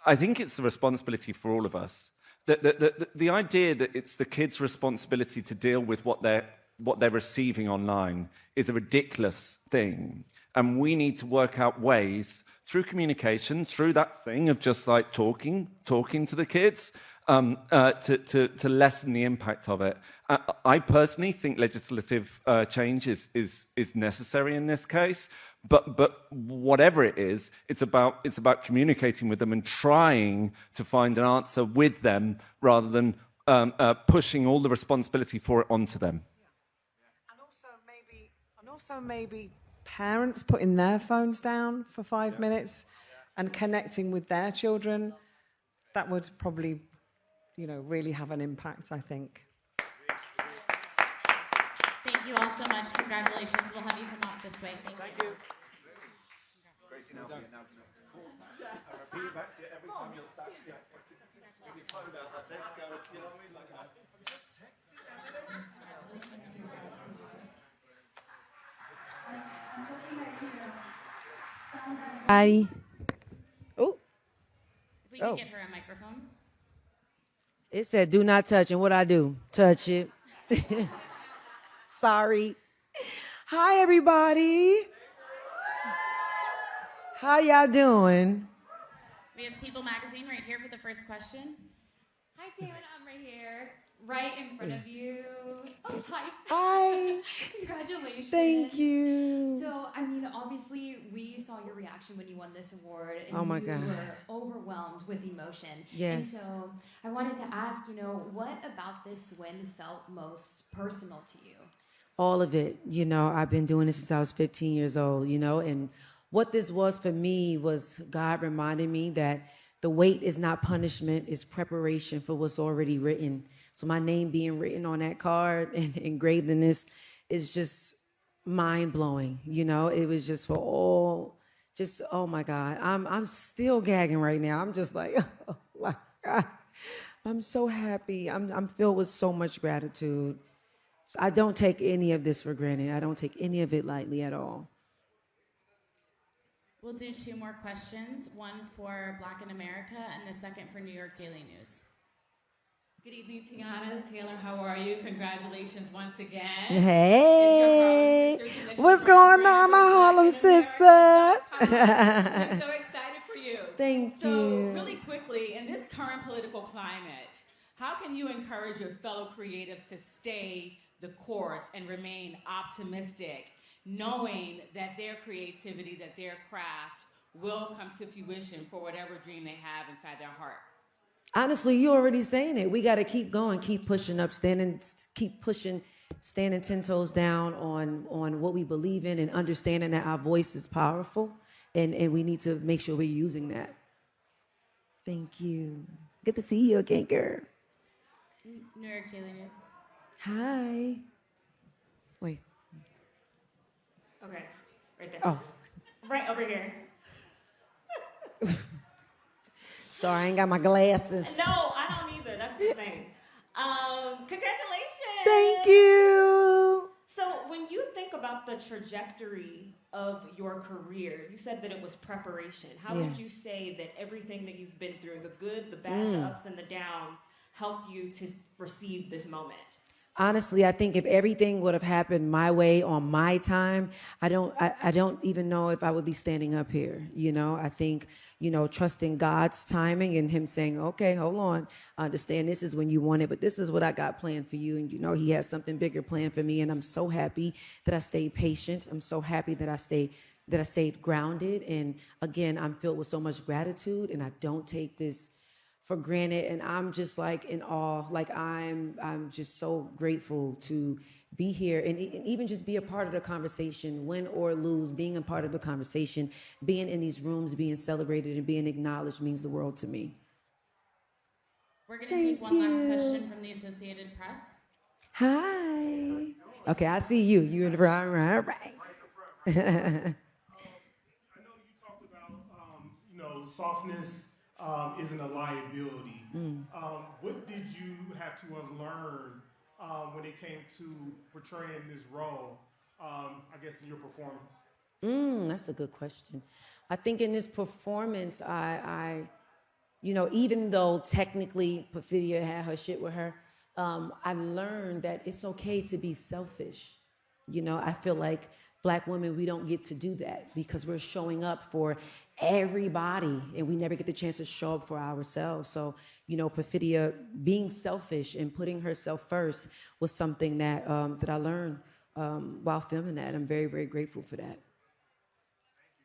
I think it's a responsibility for all of us. The idea that it's the kids' responsibility to deal with what they're receiving online is a ridiculous thing. And we need to work out ways through communication, through that thing of just like talking to the kids, to lessen the impact of it. I personally think legislative change is necessary in this case, but whatever it is, it's about communicating with them and trying to find an answer with them rather than pushing all the responsibility for it onto them. And also maybe parents putting their phones down for 5 minutes and connecting with their children. That would probably, really have an impact, I think. Thank you all so much. Congratulations. We'll have you come up this way. Thank you. Gracie, now the announcements. I repeat it back to you every time you'll start. Give your phone out, like, let's go. You know what I mean? Like, just text it. Hi. Oh. If we can get her a microphone. It said, do not touch, and what I do? Touch it. Sorry. Hi, everybody. How y'all doing? We have People Magazine right here for the first question. Hi, Taryn. I'm right here, right in front of you. Oh, hi. Hi. Congratulations. Thank you. So, obviously, we saw your reaction when you won this award, and Oh, my God. you were overwhelmed with emotion. Yes. And so, I wanted to ask, what about this win felt most personal to you? All of it. I've been doing this since I was 15 years old, and what this was for me was God reminding me that the wait is not punishment, it's preparation for what's already written. So my name being written on that card and engraved in this is just mind-blowing. It was just for all, oh my God. I'm still gagging right now. I'm just like, oh my God. I'm so happy. I'm filled with so much gratitude. So I don't take any of this for granted. I don't take any of it lightly at all. We'll do 2 more questions, one for Black in America and the second for New York Daily News. Good evening, Tiana. Taylor, how are you? Congratulations once again. Hey, what's going on, my Harlem sister? We're so excited for you. Thank you. So, really quickly, in this current political climate, how can you encourage your fellow creatives to stay the course and remain optimistic, knowing that their creativity, that their craft will come to fruition for whatever dream they have inside their heart? Honestly, you already saying it. We got to keep going, keep pushing up, standing 10 toes down on what we believe in, and understanding that our voice is powerful, and we need to make sure we're using that. Thank you. Good to see you again, girl. New York Daily News. Hi. Wait. Okay, right there. Oh, right over here. Sorry, I ain't got my glasses. No, I don't either. That's the thing. Congratulations. Thank you. So when you think about the trajectory of your career, you said that it was preparation. How would you say that everything that you've been through, the good, the bad, the ups and the downs, helped you to receive this moment? Honestly, I think if everything would have happened my way on my time, I don't even know if I would be standing up here. You know, I think, you know, trusting God's timing and him saying, okay, hold on, I understand this is when you want it, but this is what I got planned for you. And, you know, he has something bigger planned for me. And I'm so happy that I stayed patient. I'm so happy that I stayed grounded. And again, I'm filled with so much gratitude, and I don't take this for granted, and I'm just like in awe. Like I'm just so grateful to be here and even just be a part of the conversation, win or lose. Being a part of the conversation, being in these rooms, being celebrated and being acknowledged means the world to me. We're going to take one last question from the Associated Press. Hi. Okay, I see you. You in the right. I know you talked about, softness isn't a liability. What did you have to unlearn when it came to portraying this role, I guess, in your performance? That's a good question. I think in this performance, I even though technically Perfidia had her shit with her, I learned that it's okay to be selfish. You know, I feel like Black women, we don't get to do that because we're showing up for everybody and we never get the chance to show up for ourselves. So, you know, Perfidia being selfish and putting herself first was something that that I learned while filming that. I'm very, very grateful for that.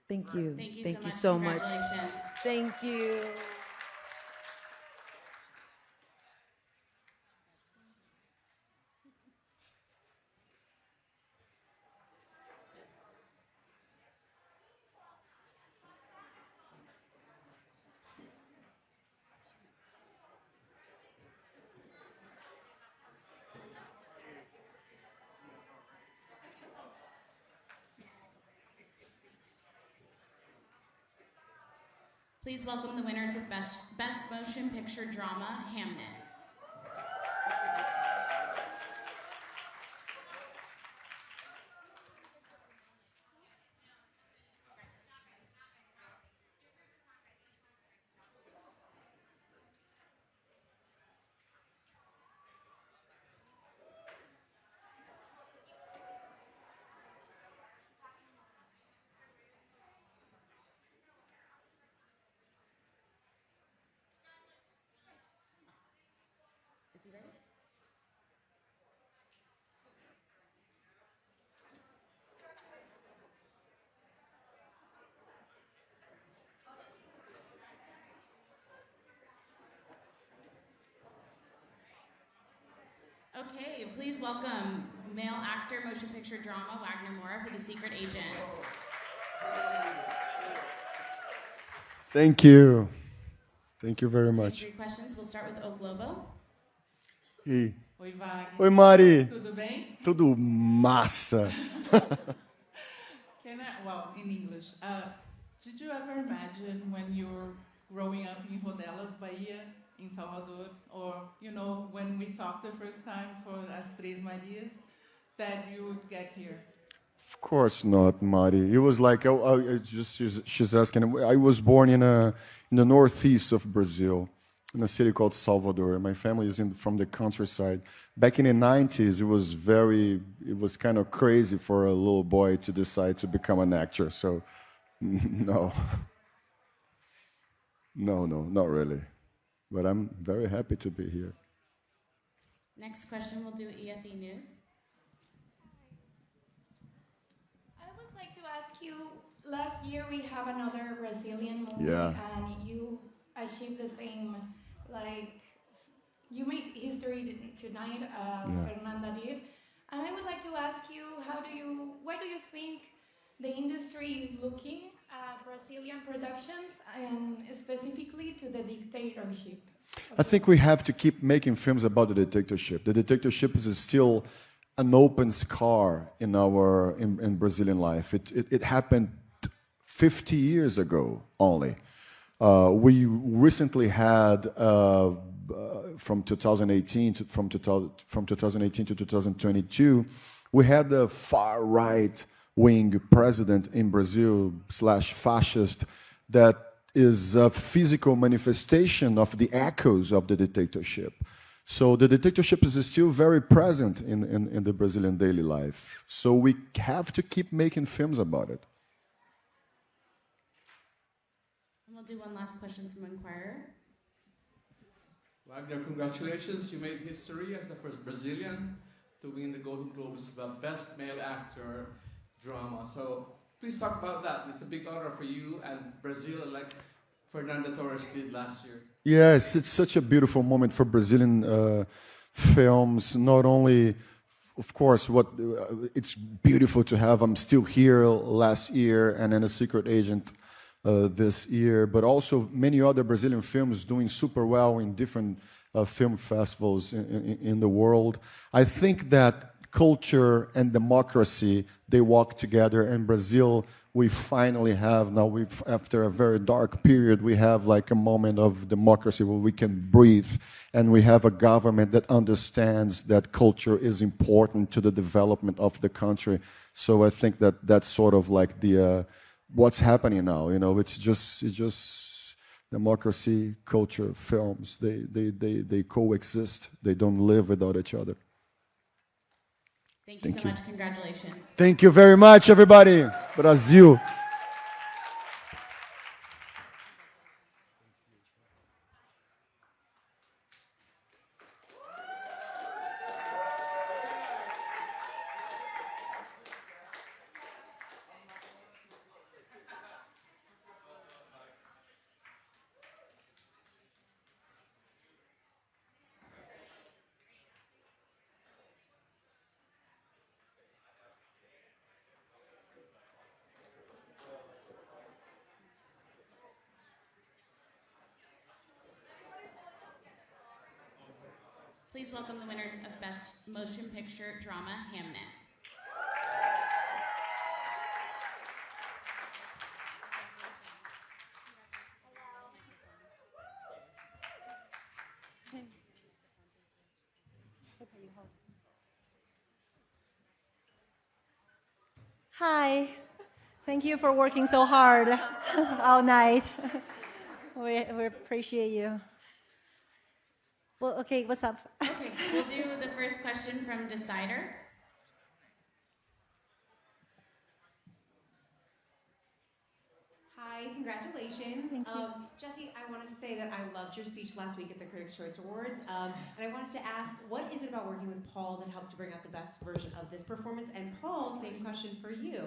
Thank you. Thank you so much. Thank you. Please welcome the winners of Best Motion Picture Drama, Hamnet. Okay, please welcome male actor, motion picture drama, Wagner Moura for The Secret Agent. Thank you. Thank you very much. Three questions. We'll start with O Globo. E. Oi, Wagner. Oi, Mari. Tudo bem? Tudo massa. Well, in English, did you ever imagine when you were growing up in Rodelas, Bahia, in Salvador, or, you know, when we talked the first time for As Três Marias, that you would get here? Of course not, Mari. It was like, she's asking, I was born in the northeast of Brazil, in a city called Salvador. My family is from the countryside. Back in the 90s, it was kind of crazy for a little boy to decide to become an actor. So, no. No, not really. But I'm very happy to be here. Next question, we'll do EFE News. I would like to ask you, last year we have another Brazilian movie, Yeah. and you achieved the same, like, you made history tonight as Fernanda did. And I would like to ask you, why do you think the industry is looking at Brazilian productions and specifically to the dictatorship? I think we have to keep making films about the dictatorship. The dictatorship is still an open scar in Brazilian life. It happened 50 years ago only. We recently had, from 2018 to 2022, we had the far right wing president in Brazil /fascist that is a physical manifestation of the echoes of the dictatorship. So the dictatorship is still very present in the Brazilian daily life. So we have to keep making films about it. And we'll do one last question from Inquirer. Wagner, congratulations. You made history as the first Brazilian to win the Golden Globes for Best Male Actor Drama. So please talk about that. It's a big honor for you and Brazil, like Fernando Torres did last year. Yes, it's such a beautiful moment for Brazilian films. Not only, of course, it's beautiful to have I'm Still Here last year and then A Secret Agent this year, but also many other Brazilian films doing super well in different film festivals in the world. I think that culture and democracy, they walk together. In Brazil, we finally have, now after a very dark period, we have like a moment of democracy where we can breathe, and we have a government that understands that culture is important to the development of the country. So I think that that's sort of like the what's happening now. You know, it's just democracy, culture, films. They coexist. They don't live without each other. Thank you so much. Congratulations. Thank you very much, everybody. Brazil. Please welcome the winners of Best Motion Picture Drama, Hamnet. Hi. Thank you for working so hard all night. We appreciate you. Well, okay, what's up? Okay, we'll do the first question from Decider. Hi, congratulations. Thank you. Jesse, I wanted to say that I loved your speech last week at the Critics' Choice Awards. And I wanted to ask, what is it about working with Paul that helped to bring out the best version of this performance? And Paul, same question for you.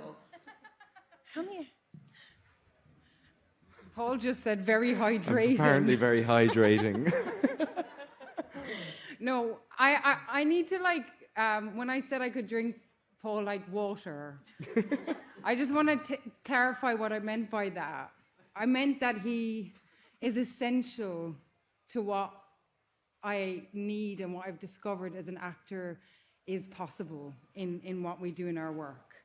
Come here. Paul just said very hydrating. Apparently very hydrating. No, I need to when I said I could drink Paul like water, I just want to clarify what I meant by that. I meant that he is essential to what I need and what I've discovered as an actor is possible in what we do in our work.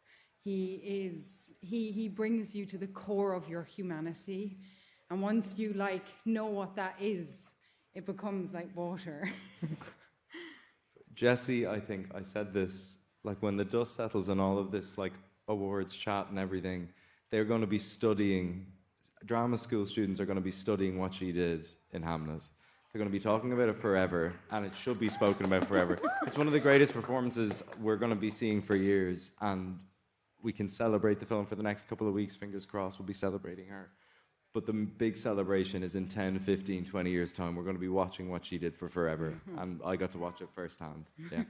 He brings you to the core of your humanity, and once you know what that is, it becomes like water. Jesse, I think I said this, when the dust settles and all of this awards chat and everything, they're going to be studying, drama school students are going to be studying what she did in Hamlet. They're going to be talking about it forever, and it should be spoken about forever. It's one of the greatest performances we're going to be seeing for years, and we can celebrate the film for the next couple of weeks, fingers crossed, we'll be celebrating her. But the big celebration is in 10, 15, 20 years' time. We're going to be watching what she did for forever. And I got to watch it firsthand. Yeah.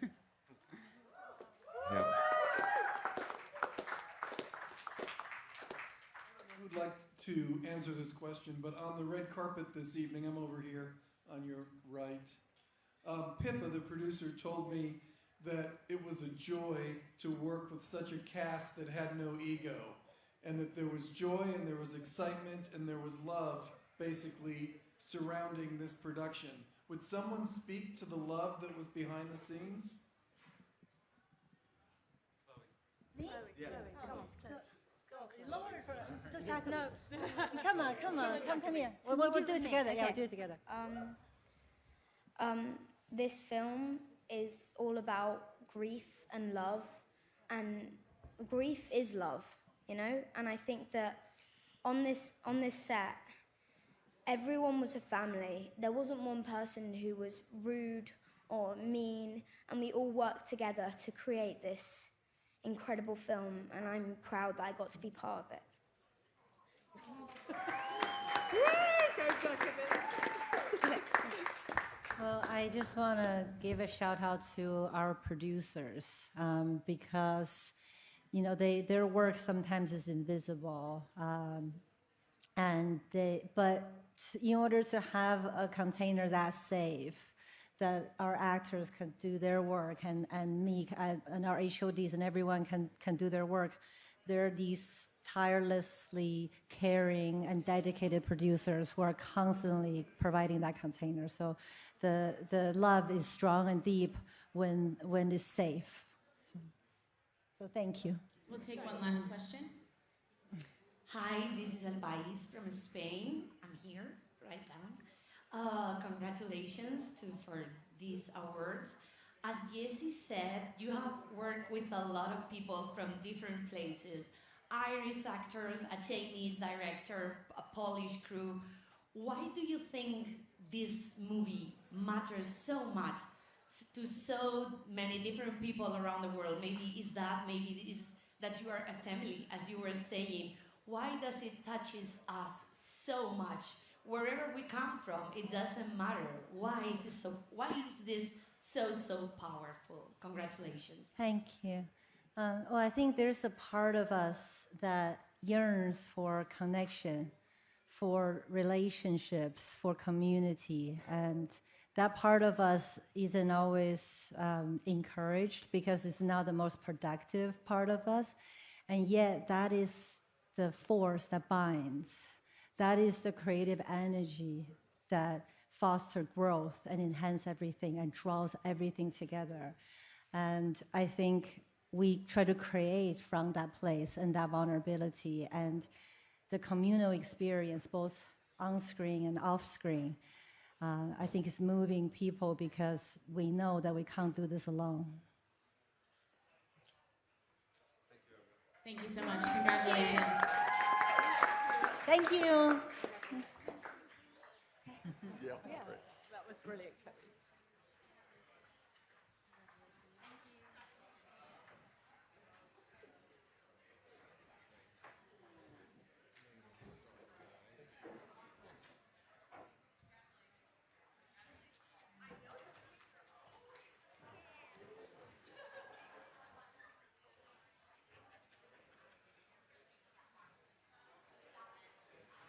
Yeah. I would like to answer this question, but on the red carpet this evening, I'm over here on your right. Pippa, the producer, told me that it was a joy to work with such a cast that had no ego, and that there was joy and there was excitement and there was love basically surrounding this production. Would someone speak to the love that was behind the scenes? Me? Yeah. Go. No. Come on, come here. We'll do it together. Yeah, we'll do it together. This film is all about grief and love, and grief is love, you know. And I think that on this set, everyone was a family. There wasn't one person who was rude or mean, and we all worked together to create this incredible film, and I'm proud that I got to be part of it. Well, I just want to give a shout out to our producers because, you know, their work sometimes is invisible, but in order to have a container that's safe, that our actors can do their work and me and our HODs and everyone can do their work, there are these tirelessly caring and dedicated producers who are constantly providing that container. So the love is strong and deep when it's safe. So thank you. We'll take one last question. Hi, this is Albais from Spain. I'm here, right down. Congratulations for these awards. As Jessie said, you have worked with a lot of people from different places. Irish actors, a Chinese director, a Polish crew. Why do you think this movie matters so much to so many different people around the world? Maybe is that you are a family, as you were saying. Why does it touches us so much? Wherever we come from, it doesn't matter. Why is this so powerful? Congratulations. Thank you. Well, I think there's a part of us that yearns for connection, for relationships, for community, and that part of us isn't always encouraged because it's not the most productive part of us, and yet that is the force that binds. That is the creative energy that fosters growth and enhances everything and draws everything together. And I think we try to create from that place and that vulnerability and the communal experience, both on screen and off screen. I think it's moving people because we know that we can't do this alone. Thank you so much. Congratulations. Thank you. Yeah, that was brilliant.